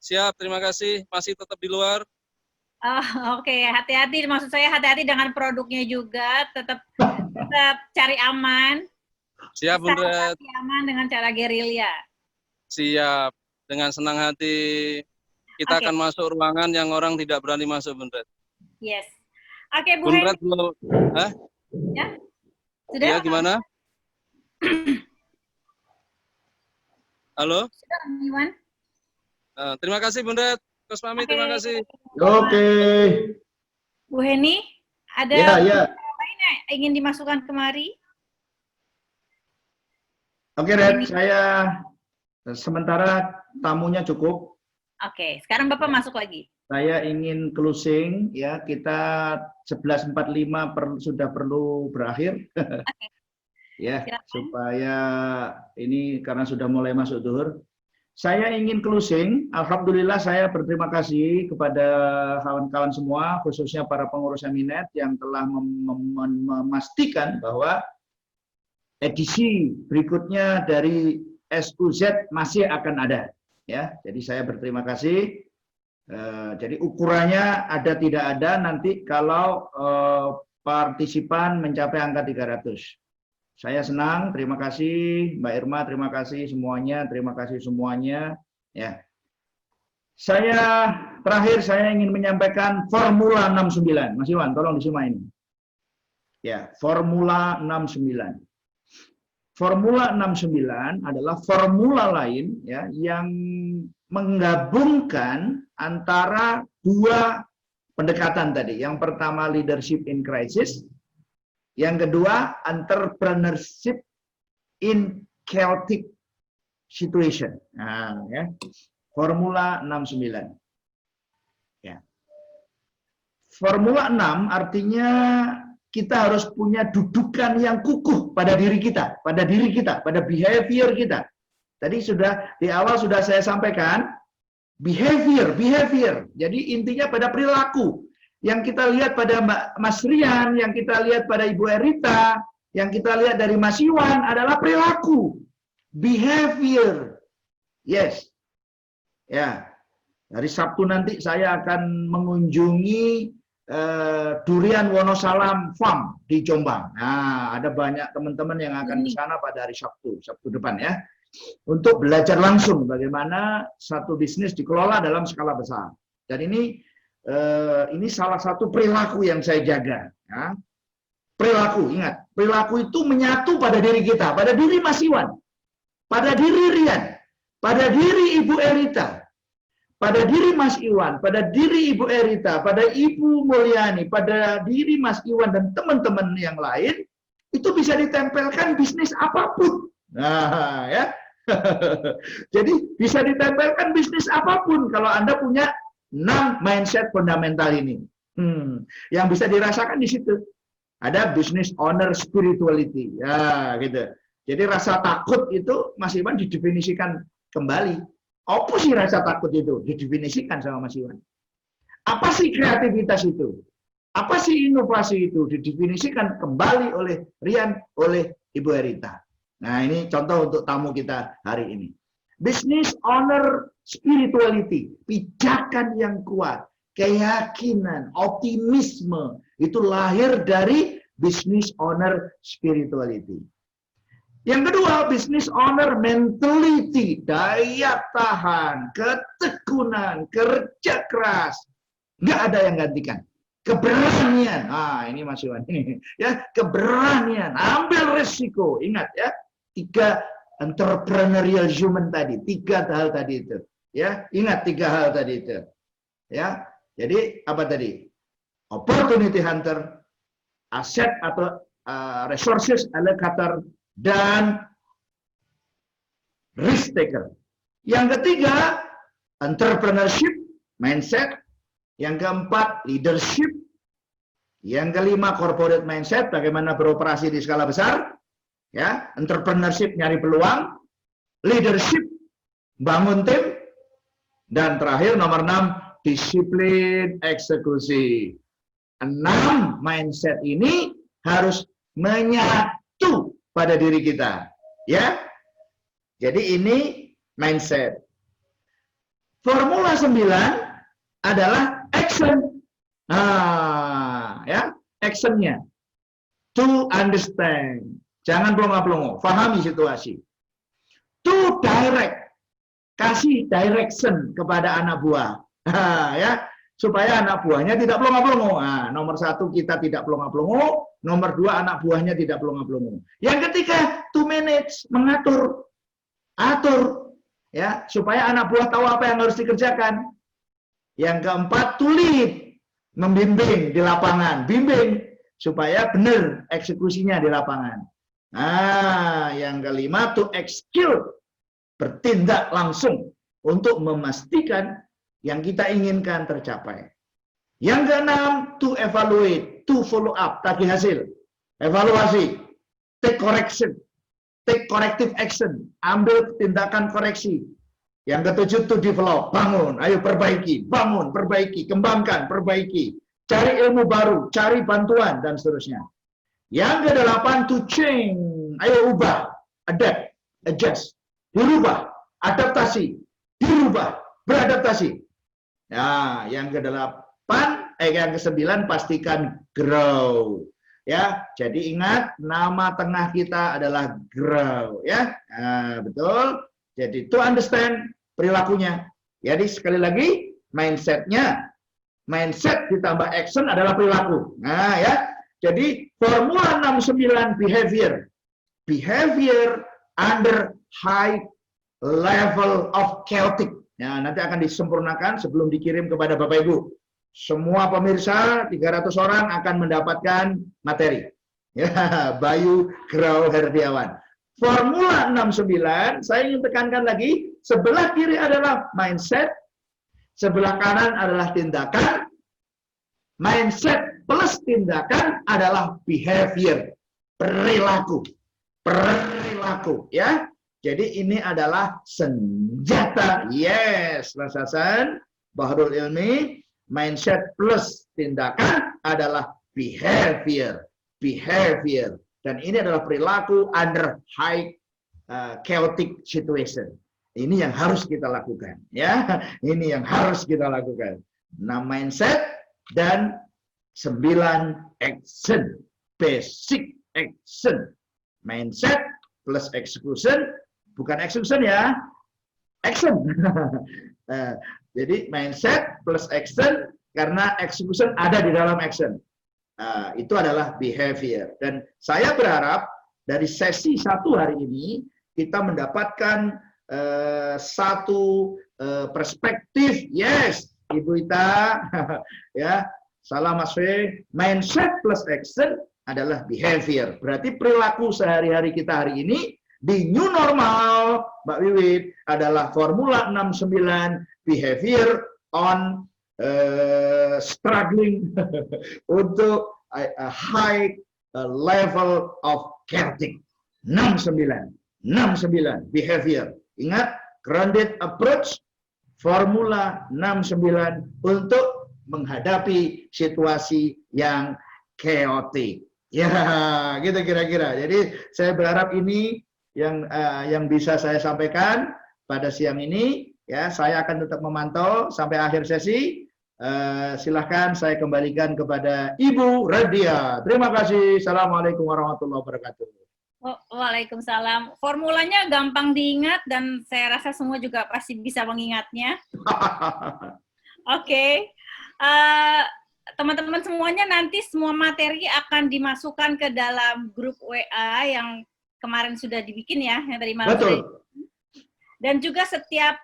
Siap, terima kasih. Masih tetap di luar. Oke, hati-hati. Maksud saya hati-hati dengan produknya juga. Tetap cari aman. Siap, Bunda. Cari aman dengan cara gerilya. Siap. Dengan senang hati. Kita akan masuk ruangan yang orang tidak berani masuk, Bunda. Yes. Oke, Bu Bunda Heni. belum. Hah? Ya? Sudah? Ya, gimana? Halo? Sudah, Om Iwan? Terima kasih, Bunda. Coach Mami, terima kasih. Oke. Bu Heni, ada Ya. lain yang ingin dimasukkan kemari? Oke, Red, saya sementara tamunya cukup. Oke, sekarang Bapak masuk lagi. Saya ingin closing, ya, kita 11.45 sudah perlu berakhir. Ya, supaya ini karena sudah mulai masuk zuhur. Saya ingin closing. Alhamdulillah saya berterima kasih kepada kawan-kawan semua, khususnya para pengurus Eminet yang telah memastikan bahwa edisi berikutnya dari SUZ masih akan ada. Ya, jadi saya berterima kasih. Jadi ukurannya ada tidak ada nanti kalau partisipan mencapai angka 300. Saya senang, terima kasih Mbak Irma, terima kasih semuanya, ya. Saya terakhir saya ingin menyampaikan Formula 69. Mas Iwan, tolong disimak ini. Ya, Formula 69. Formula 69 adalah formula lain ya yang menggabungkan antara dua pendekatan tadi. Yang pertama leadership in crisis, yang kedua entrepreneurship in chaotic situation. Nah, ya. Formula 69. Ya. Formula 6 artinya kita harus punya dudukan yang kukuh pada diri kita, pada behavior kita. Tadi sudah di awal sudah saya sampaikan behavior. Jadi intinya pada perilaku. Yang kita lihat pada Mas Rian, yang kita lihat pada Ibu Erita, yang kita lihat dari Mas Iwan adalah perilaku, behavior. Yes. Ya. Hari Sabtu nanti saya akan mengunjungi Durian Wonosalam Farm di Jombang. Nah, ada banyak teman-teman yang akan ke sana pada hari Sabtu depan ya. Untuk belajar langsung bagaimana satu bisnis dikelola dalam skala besar. Dan ini salah satu perilaku yang saya jaga. Ya. Perilaku, ingat, perilaku itu menyatu pada diri kita, pada diri Mas Iwan, pada diri Rian, pada diri Ibu Erita, pada diri Mas Iwan, pada diri Ibu Erita, pada Ibu Mulyani, pada diri Mas Iwan dan teman-teman yang lain, itu bisa ditempelkan bisnis apapun. Nah, ya. Jadi bisa ditempelkan bisnis apapun kalau Anda punya 6 mindset fundamental ini. Yang bisa dirasakan di situ. Ada business owner spirituality. Ya, gitu. Jadi rasa takut itu Mas Iwan didefinisikan kembali. Apa sih rasa takut itu? Didefinisikan sama Mas Iwan. Apa sih kreativitas itu? Apa sih inovasi itu? Didefinisikan kembali oleh Rian, oleh Ibu Erita. Nah, ini contoh untuk tamu kita hari ini. Business owner spirituality, pijakan yang kuat, keyakinan, optimisme, itu lahir dari business owner spirituality. Yang kedua, business owner mentality, daya tahan, ketekunan, kerja keras. Nggak ada yang gantikan. Keberanian, ini Mas Iwan ini, ya, keberanian, ambil resiko. Ingat ya, 3 entrepreneurial human tadi, 3 hal tadi itu, ya, ingat 3 hal tadi itu, ya. Jadi apa tadi? Opportunity hunter, aset atau resources allocator, dan risk taker. Yang ketiga, entrepreneurship mindset. Yang keempat, leadership. Yang kelima, corporate mindset, bagaimana beroperasi di skala besar. Ya, entrepreneurship, nyari peluang. Leadership, bangun tim. Dan terakhir, nomor 6, disiplin eksekusi. 6 mindset ini harus menyatu pada diri kita. Ya, jadi ini mindset. Formula 9 adalah action. Ya, actionnya. To understand. Jangan pelongo-pelongo. Fahami situasi. To direct. Kasih direction kepada anak buah. Ya, supaya anak buahnya tidak pelongo-pelongo. Nomor 1 kita tidak pelongo-pelongo. Nomor 2 anak buahnya tidak pelongo-pelongo. Yang ketiga, to manage, mengatur. Atur. Ya, supaya anak buah tahu apa yang harus dikerjakan. Yang keempat, to lead, membimbing di lapangan, bimbing supaya benar eksekusinya di lapangan. Yang kelima, to execute, bertindak langsung untuk memastikan yang kita inginkan tercapai. Yang keenam, to evaluate, to follow up, tagih hasil, evaluasi, take correction, take corrective action, ambil tindakan koreksi. Yang ketujuh, to develop, bangun, ayo perbaiki, bangun, perbaiki, kembangkan, perbaiki, cari ilmu baru, cari bantuan, dan seterusnya. Yang kedelapan, to change, ayo ubah, adapt, adjust, dirubah, adaptasi, dirubah, beradaptasi. Ya, yang kedelapan, yang kesembilan, pastikan grow. Ya, jadi ingat nama tengah kita adalah grow. Ya, betul. Jadi to understand perilakunya. Jadi sekali lagi mindsetnya, mindset ditambah action adalah perilaku. Ya. Jadi formula 69 behavior. Behavior under high level of chaotic. Ya, nanti akan disempurnakan sebelum dikirim kepada Bapak Ibu. Semua pemirsa 300 orang akan mendapatkan materi. Ya, Bayu Grau Herdiawan. Formula 69, saya ingin tekankan lagi, sebelah kiri adalah mindset, sebelah kanan adalah tindakan. Mindset plus tindakan adalah behavior, perilaku. Perilaku, ya. Jadi ini adalah senjata. Yes, Mas Hasan, Bahrul Ilmi, mindset plus tindakan adalah behavior. Behavior. Dan ini adalah perilaku under high chaotic situation. Ini yang harus kita lakukan, ya. Ini yang harus kita lakukan. 6 mindset dan 9 action, basic action. Mindset plus execution, bukan execution ya, action. Jadi mindset plus action karena execution ada di dalam action. Itu adalah behavior. Dan saya berharap dari sesi 1 hari ini kita mendapatkan satu perspektif. Yes, Ibu Ita, ya, salah Mas Fe. Mindset plus action adalah behavior. Berarti perilaku sehari-hari kita hari ini di new normal, Mbak Wiwit, adalah formula 69 behavior on struggling untuk a high level of chaotic. 69 behavior. Ingat, grounded approach, formula 69 untuk menghadapi situasi yang chaotic. Ya, gitu kira-kira. Jadi saya berharap ini yang bisa saya sampaikan. pada siang ini. Ya, saya akan tetap memantau sampai akhir sesi. Silahkan saya kembalikan kepada Ibu Radia. Terima kasih. Assalamualaikum warahmatullahi wabarakatuh. Waalaikumsalam. Formulanya gampang diingat dan saya rasa semua juga pasti bisa mengingatnya. Oke. Teman-teman semuanya nanti semua materi akan dimasukkan ke dalam grup WA yang kemarin sudah dibikin ya, yang tadi malam. Betul. Dan juga setiap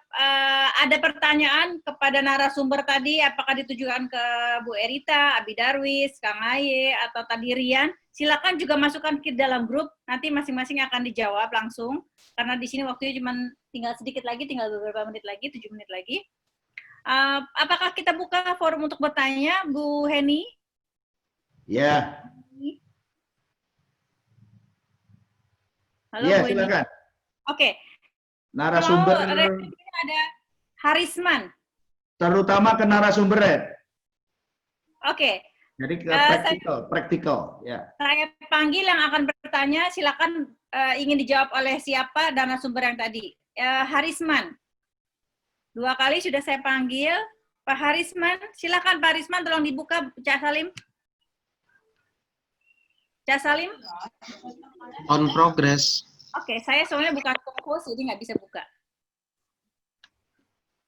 ada pertanyaan kepada narasumber tadi, apakah ditujukan ke Bu Erita, Abi Darwis, Kang Aye, atau tadi Rian, silakan juga masukkan ke dalam grup, nanti masing-masing akan dijawab langsung, karena di sini waktunya cuma tinggal sedikit lagi, tinggal beberapa menit lagi, 7 menit lagi. Apakah kita buka forum untuk bertanya, Bu Heni? Ya. Halo, Ya, Bu Heni. silakan. Oke. Narasumber Ada Harisman. terutama ke narasumber Red. Oke. Jadi ke praktikal, ya. Saya panggil yang akan bertanya, silakan ingin dijawab oleh siapa dan narasumber yang tadi. Harisman. 2 kali sudah saya panggil. Pak Harisman, silakan Pak Harisman, tolong dibuka Cak Salim. Cak Salim? On progress. Oke, saya soalnya bukan host, jadi nggak bisa buka.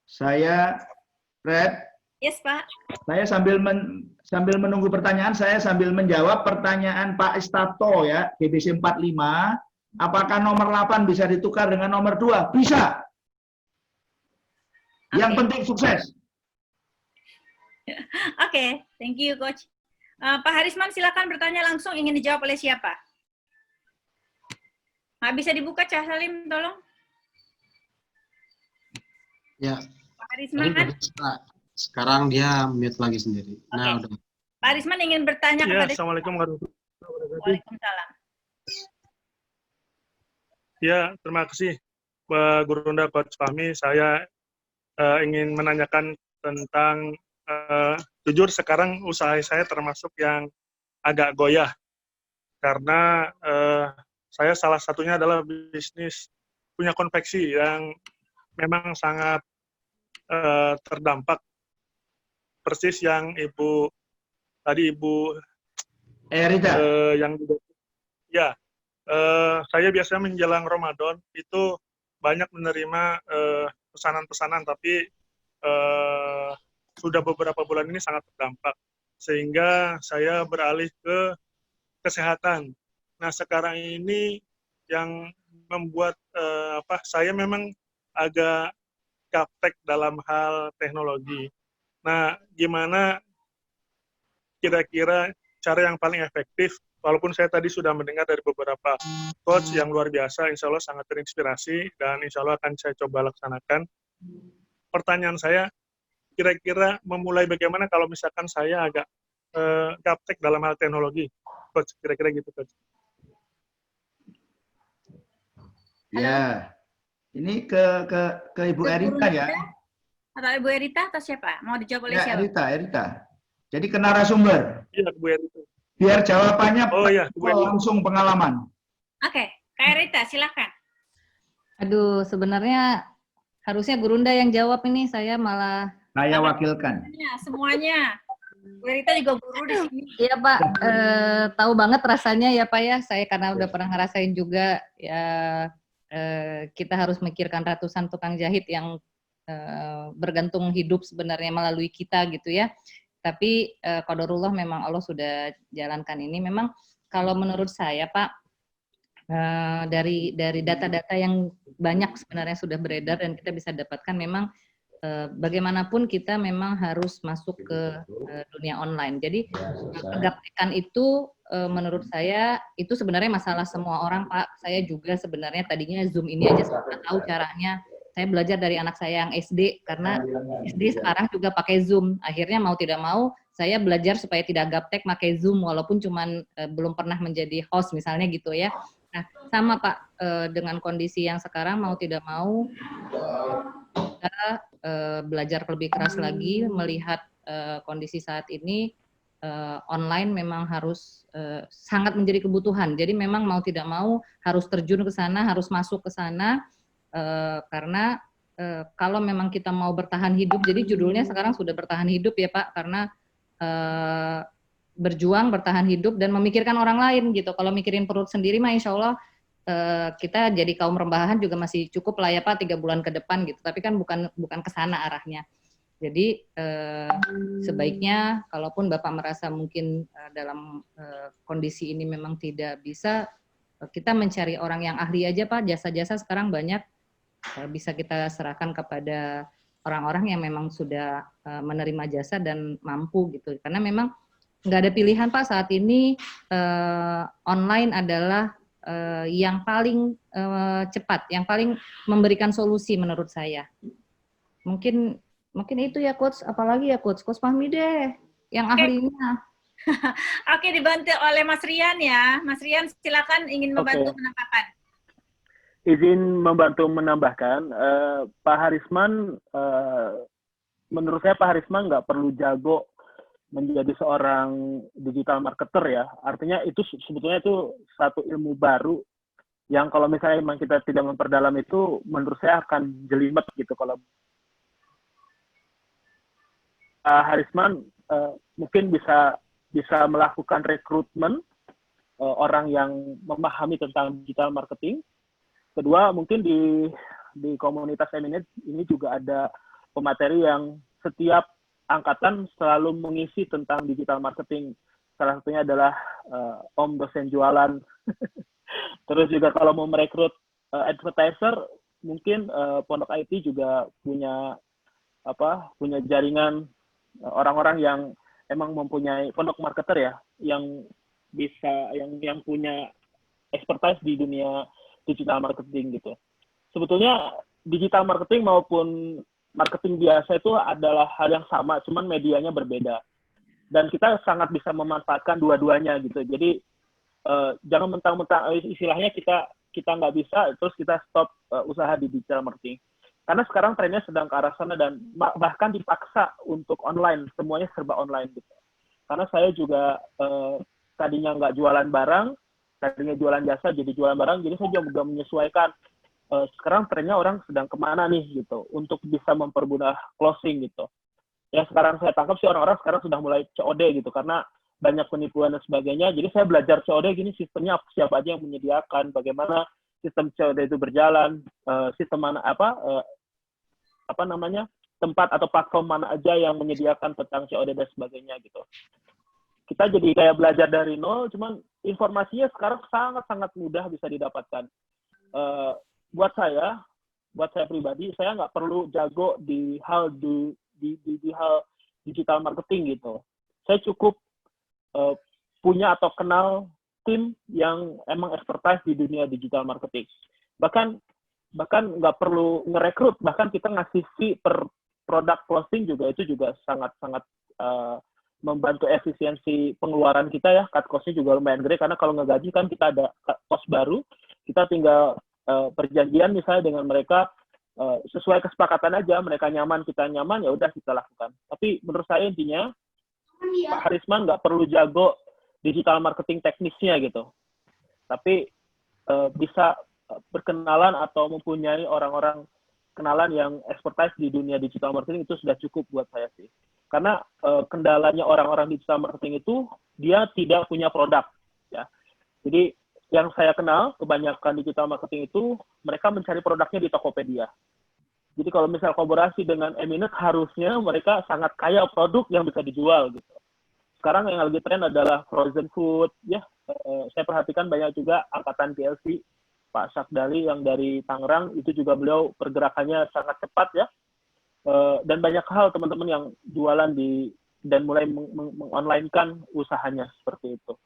Saya, Red. Yes, Pak. Saya sambil menunggu pertanyaan, saya sambil menjawab pertanyaan Pak Istato ya, GBC 45. Apakah nomor 8 bisa ditukar dengan nomor 2? Bisa. Yang penting sukses. Oke, thank you, Coach. Pak Harisman, silakan bertanya langsung, ingin dijawab oleh siapa? Nggak bisa dibuka, Cah Salim, tolong. Ya. Pak Harisman. Sekarang dia mute lagi sendiri. Okay. Nah, udah. Pak Harisman ingin bertanya kepada... Assalamualaikum warahmatullahi wabarakatuh. Waalaikumsalam. Ya, terima kasih Pak Gurunda, Coach Fahmi. Saya ingin menanyakan tentang, jujur sekarang usaha saya termasuk yang agak goyah. Karena saya salah satunya adalah bisnis punya konveksi yang memang sangat terdampak. Persis yang Ibu Erita. Yang juga, ya, saya biasanya menjelang Ramadan itu banyak menerima pesanan-pesanan, tapi sudah beberapa bulan ini sangat terdampak, sehingga saya beralih ke kesehatan. Nah, sekarang ini yang membuat saya memang agak gaptek dalam hal teknologi. Nah, gimana kira-kira cara yang paling efektif, walaupun saya tadi sudah mendengar dari beberapa coach yang luar biasa, insya Allah sangat terinspirasi, dan insya Allah akan saya coba laksanakan. Pertanyaan saya, kira-kira memulai bagaimana kalau misalkan saya agak gaptek dalam hal teknologi? Coach, kira-kira gitu, Coach. Ya, ini ke Ibu Erita ya. Atau Ibu Erita atau siapa? Mau dijawab oleh Ya, siapa? Erita. Jadi ke narasumber. Iya, Bu Erita. Biar jawabannya langsung pengalaman. Oke, Kak Erita, silakan. Aduh, sebenarnya harusnya Gurunda yang jawab ini, saya malah... Saya wakilkan. Semuanya. Bu Erita juga guru di sini. Iya Pak, tahu banget rasanya ya Pak ya, saya karena udah pernah ngerasain juga ya, kita harus mikirkan ratusan tukang jahit yang bergantung hidup sebenarnya melalui kita gitu ya. Tapi qadarullah memang Allah sudah jalankan ini. Memang kalau menurut saya Pak, dari data-data yang banyak sebenarnya sudah beredar dan kita bisa dapatkan, memang bagaimanapun kita memang harus masuk ke dunia online. Jadi kegaptekan itu menurut saya itu sebenarnya masalah semua orang Pak. Saya juga sebenarnya tadinya Zoom ini aja saya nggak tahu caranya. Saya belajar dari anak saya yang SD, karena SD sekarang juga pakai Zoom. Akhirnya mau tidak mau saya belajar supaya tidak gaptek pakai Zoom, walaupun cuman belum pernah menjadi host misalnya gitu ya. Nah, sama Pak, dengan kondisi yang sekarang mau tidak mau kita belajar lebih keras lagi, melihat kondisi saat ini online memang harus sangat menjadi kebutuhan. Jadi memang mau tidak mau harus terjun ke sana, harus masuk ke sana, karena kalau memang kita mau bertahan hidup, jadi judulnya sekarang sudah bertahan hidup ya Pak, karena berjuang, bertahan hidup, dan memikirkan orang lain gitu. Kalau mikirin perut sendiri mah insya Allah kita jadi kaum rebahan juga masih cukup lah ya Pak 3 bulan ke depan gitu. Tapi kan bukan ke sana arahnya. Jadi sebaiknya kalaupun Bapak merasa mungkin dalam kondisi ini memang tidak bisa, kita mencari orang yang ahli aja Pak. Jasa-jasa sekarang banyak, bisa kita serahkan kepada orang-orang yang memang sudah menerima jasa dan mampu gitu. Karena memang nggak ada pilihan Pak saat ini, online adalah yang paling cepat, yang paling memberikan solusi menurut saya. Mungkin itu ya Coach, apalagi ya Coach Fahmi deh yang ahlinya. Oke, dibantu oleh Mas Rian ya. Mas Rian silakan ingin membantu menambahkan. Izin membantu menambahkan, Pak Harisman, menurut saya Pak Harisman nggak perlu jago menjadi seorang digital marketer ya. Artinya itu sebetulnya itu satu ilmu baru yang kalau misalnya memang kita tidak memperdalam itu, menurut saya akan jelimet gitu. Kalau Harisman mungkin bisa melakukan rekrutmen orang yang memahami tentang digital marketing. Kedua, mungkin di komunitas Eminent ini juga ada pemateri yang setiap angkatan selalu mengisi tentang digital marketing. Salah satunya adalah Om dosen jualan. Terus juga kalau mau merekrut advertiser, mungkin Pondok IT juga punya jaringan orang-orang yang emang mempunyai pondok marketer ya, yang bisa yang punya expertise di dunia digital marketing gitu. Sebetulnya digital marketing maupun marketing biasa itu adalah hal yang sama, cuman medianya berbeda. Dan kita sangat bisa memanfaatkan dua-duanya gitu. Jadi jangan mentang-mentang istilahnya kita nggak bisa, terus kita stop usaha di digital marketing. Karena sekarang trennya sedang ke arah sana dan bahkan dipaksa untuk online, semuanya serba online gitu. Karena saya juga tadinya nggak jualan barang, tadinya jualan jasa jadi jualan barang, jadi saya juga menyesuaikan. Sekarang trennya orang sedang kemana nih gitu, untuk bisa mempermudah closing gitu. Ya sekarang saya tangkap sih orang-orang sekarang sudah mulai COD gitu, karena banyak penipuan dan sebagainya. Jadi saya belajar COD gini, sistemnya siapa aja yang menyediakan, bagaimana sistem COD itu berjalan, sistem mana tempat atau platform mana aja yang menyediakan tentang COD dan sebagainya gitu. Kita jadi kayak belajar dari nol, cuman informasinya sekarang sangat-sangat mudah bisa didapatkan. Buat saya pribadi, saya nggak perlu jago di hal digital marketing gitu. Saya cukup punya atau kenal tim yang emang expertise di dunia digital marketing. Bahkan nggak perlu ngerekrut, bahkan kita ngasih fee per produk closing juga itu juga sangat-sangat membantu efisiensi pengeluaran kita ya. Cut cost-nya juga lumayan gede, karena kalau ngegaji kan kita ada cost baru, kita tinggal perjanjian misalnya dengan mereka sesuai kesepakatan aja, mereka nyaman, kita nyaman, ya udah kita lakukan. Tapi menurut saya intinya Pak Harisman nggak perlu jago digital marketing teknisnya gitu, tapi bisa berkenalan atau mempunyai orang-orang kenalan yang expertise di dunia digital marketing, itu sudah cukup buat saya sih. Karena kendalanya orang-orang digital marketing itu dia tidak punya produk ya. Jadi yang saya kenal kebanyakan digital marketing itu mereka mencari produknya di Tokopedia. Jadi kalau misal kolaborasi dengan Eminent, harusnya mereka sangat kaya produk yang bisa dijual gitu. Sekarang yang lagi tren adalah frozen food ya. Saya perhatikan banyak juga angkatan PLC, Pak Sakdali yang dari Tangerang, itu juga beliau pergerakannya sangat cepat ya. Dan banyak hal teman-teman yang jualan dan mulai mengonlinekan usahanya seperti itu.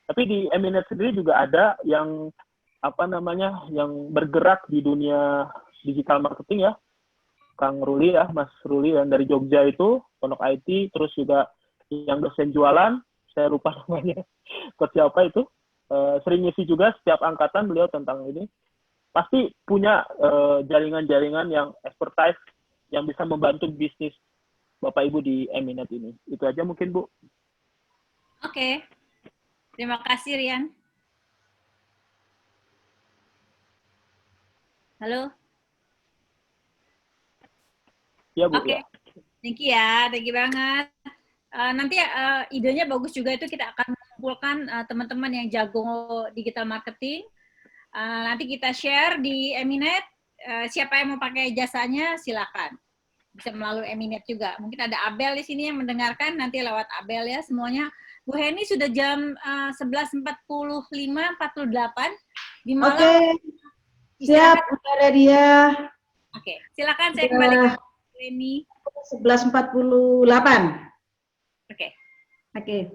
Tapi di Eminent sendiri juga ada yang yang bergerak di dunia digital marketing ya. Kang Ruli ya, Mas Ruli yang dari Jogja itu, Pondok IT, terus juga yang dosen jualan, saya lupa namanya, coach siapa itu, sering ngisi juga setiap angkatan beliau tentang ini. Pasti punya jaringan-jaringan yang expertise yang bisa membantu bisnis Bapak Ibu di Eminent ini. Itu aja mungkin Bu. Oke. Terima kasih, Rian. Halo? Ya, Bu. Oke. Ya. Thank you banget. Nanti idenya bagus juga, itu kita akan mengumpulkan teman-teman yang jago digital marketing. Nanti kita share di Eminet. Siapa yang mau pakai jasanya silakan. Bisa melalui Eminet juga. Mungkin ada Abel di sini yang mendengarkan, nanti lewat Abel ya semuanya. Bu Heni sudah jam 11.45-48 di malam. Oke. Siap, Bu Nadia. Oke, silakan saya kembali ke Bu Heni. 11.48. Oke.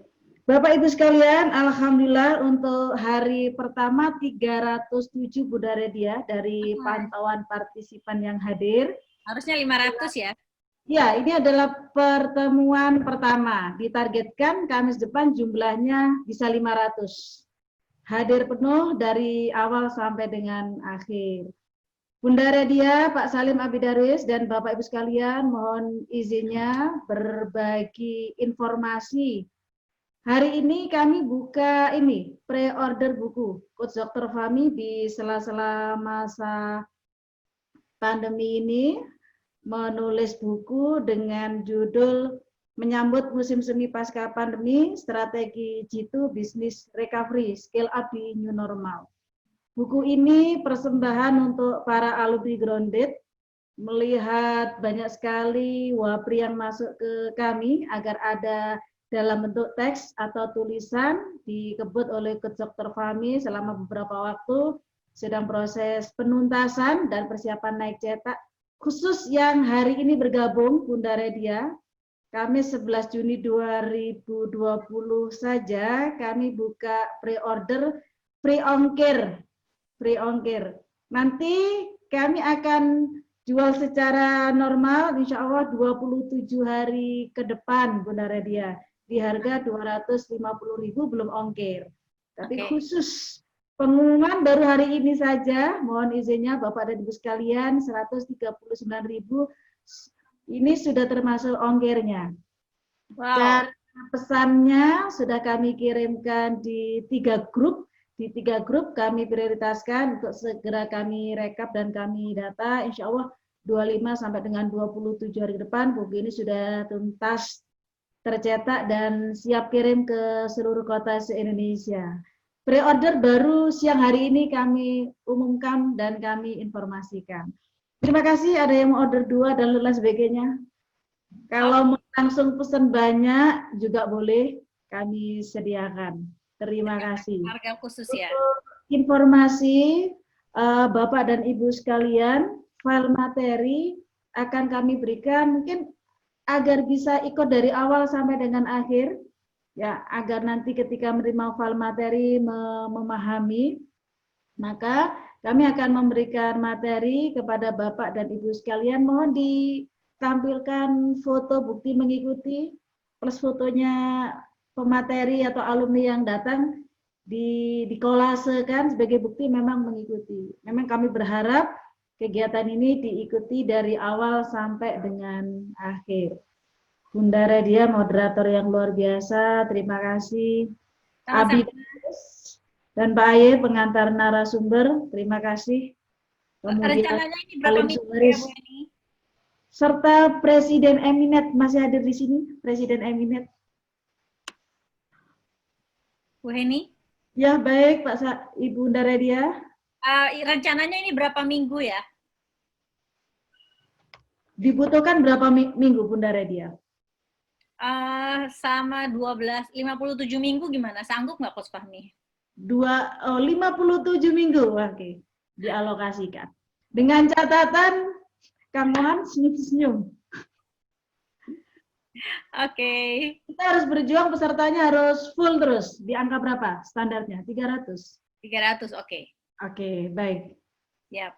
Bapak Ibu sekalian, alhamdulillah untuk hari pertama 307 Bu Nadia dari pantauan partisipan yang hadir. Harusnya 500 ya. Ya, ini adalah pertemuan pertama. Ditargetkan Kamis depan jumlahnya bisa 500. Hadir penuh dari awal sampai dengan akhir. Bunda Radia, Pak Salim Abidarwis, dan Bapak Ibu sekalian, mohon izinnya berbagi informasi. Hari ini kami buka pre-order buku Coach Dr. Fahmi di sela-sela masa pandemi ini, menulis buku dengan judul Menyambut Musim Semi Pasca Pandemi, Strategi Jitu Business Recovery, Scale Up di New Normal. Buku ini persembahan untuk para alumni Grounded, melihat banyak sekali wapri yang masuk ke kami agar ada dalam bentuk teks atau tulisan dikebut oleh Coach Dr. Fahmi selama beberapa waktu, sedang proses penuntasan dan persiapan naik cetak. Khusus yang hari ini bergabung, Bunda Radia, Kamis 11 Juni 2020 saja kami buka pre-order pre-ongkir. Nanti kami akan jual secara normal, insya Allah 27 hari ke depan, Bunda Radia, di harga 250.000 belum ongkir. Tapi khusus pengumuman baru hari ini saja, mohon izinnya Bapak dan Ibu sekalian, 139.000 ini sudah termasuk ongkirnya. Wow. Dan pesannya sudah kami kirimkan di 3 grup. Di 3 grup kami prioritaskan untuk segera kami rekap dan kami data. Insya Allah 25 sampai dengan 27 hari ke depan buku ini sudah tuntas tercetak dan siap kirim ke seluruh kota se-Indonesia. Pre-order baru siang hari ini kami umumkan dan kami informasikan. Terima kasih, ada yang mau order 2 dan lain sebagainya. Kalau mau langsung pesan banyak juga boleh kami sediakan. Terima kasih. Harga khusus ya. Informasi Bapak dan Ibu sekalian, file materi akan kami berikan mungkin agar bisa ikut dari awal sampai dengan akhir, ya, agar nanti ketika menerima file materi memahami, maka kami akan memberikan materi kepada Bapak dan Ibu sekalian. Mohon ditampilkan foto bukti mengikuti, plus fotonya pemateri atau alumni yang datang, dikolasekan sebagai bukti memang mengikuti. Memang kami berharap kegiatan ini diikuti dari awal sampai dengan akhir. Bunda Radia, moderator yang luar biasa, terima kasih. Abi dan Pak Aye, pengantar narasumber, terima kasih. Kemudian rencananya ini berapa minggu ya, Bu Heni? Serta Presiden Eminet masih hadir di sini, Presiden Eminet. Bu Heni? Ya, baik Ibu Bunda Radia. Rencananya ini berapa minggu ya? Dibutuhkan berapa minggu Bunda Radia? Sama 57 minggu gimana? Sanggup nggak Coach Fahmi? 57 minggu, oke. Dialokasikan. Dengan catatan, Kang Mohan senyum-senyum. Oke. Kita harus berjuang, pesertanya harus full terus. Di angka berapa standarnya? 300? 300, oke. Oke, baik. Yap.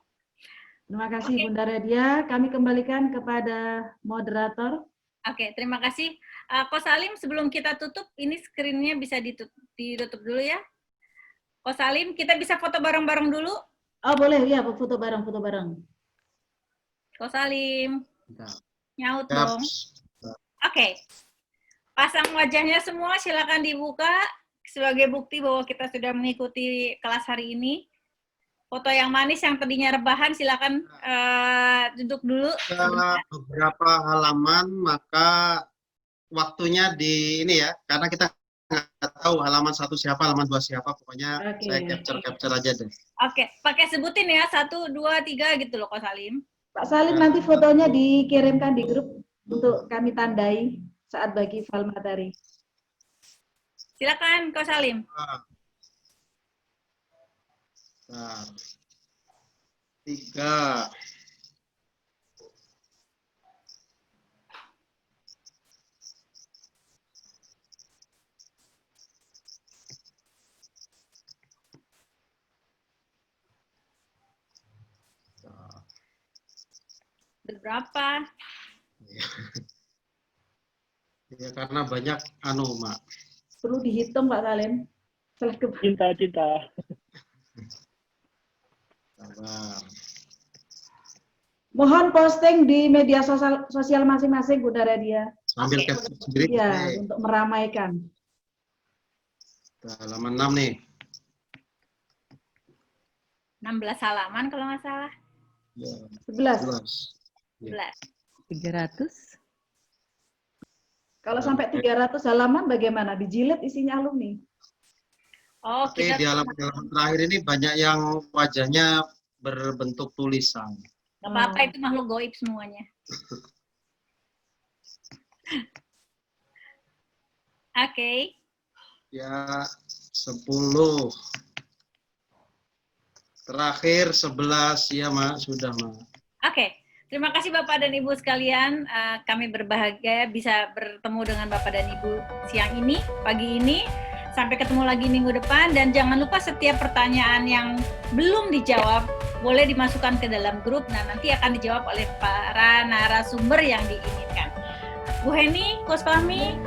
Terima kasih Bunda Radia. Kami kembalikan kepada moderator. Oke, terima kasih. Coach Salim, sebelum kita tutup, ini screen-nya bisa ditutup dulu ya. Coach Salim, kita bisa foto bareng-bareng dulu? Oh, boleh. Ya, foto bareng. Coach Salim. Nyaut dong. Oke. Pasang wajahnya semua, silakan dibuka sebagai bukti bahwa kita sudah mengikuti kelas hari ini. foto yang manis yang tadinya rebahan, silakan duduk dulu. Beberapa halaman, maka waktunya di ini ya, karena kita nggak tahu halaman 1 siapa, halaman 2 siapa, pokoknya saya capture aja deh. Oke, pakai sebutin ya, 1, 2, 3 gitu loh, Ko Salim. Pak Salim, nanti fotonya dikirimkan di grup untuk kami tandai saat bagi file materi. Silakan, Ko Salim. Nah, 3. Berapa? Ya, karena banyak Mak. Perlu dihitung Pak Salim. Cinta. Sabar. Mohon posting di media sosial masing-masing Bunda Radia. Sambil capture sendiri. Ya, untuk meramaikan. Halaman 6 nih. 16 halaman kalau nggak salah. 11. 300. Kalau sampai 300 halaman bagaimana? Dijilid isinya alumni. Oh, Oke, di halaman terakhir ini banyak yang wajahnya berbentuk tulisan. Nggak apa-apa, itu makhluk goib semuanya. Oke. Ya, 10. Terakhir 11 ya, Mak, sudah, Mak. Oke. Terima kasih Bapak dan Ibu sekalian. Kami berbahagia bisa bertemu dengan Bapak dan Ibu siang ini, pagi ini. Sampai ketemu lagi minggu depan. Dan jangan lupa setiap pertanyaan yang belum dijawab, boleh dimasukkan ke dalam grup. Nah, nanti akan dijawab oleh para narasumber yang diinginkan. Bu Heni, Coach Fahmi,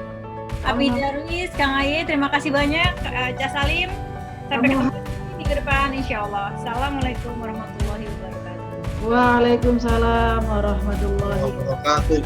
Abi Darwis, Kang Aye, terima kasih banyak. Cak Salim, sampai ketemu minggu depan insya Allah. Assalamualaikum warahmatullahi wabarakatuh. Waalaikumsalam warahmatullahi wabarakatuh.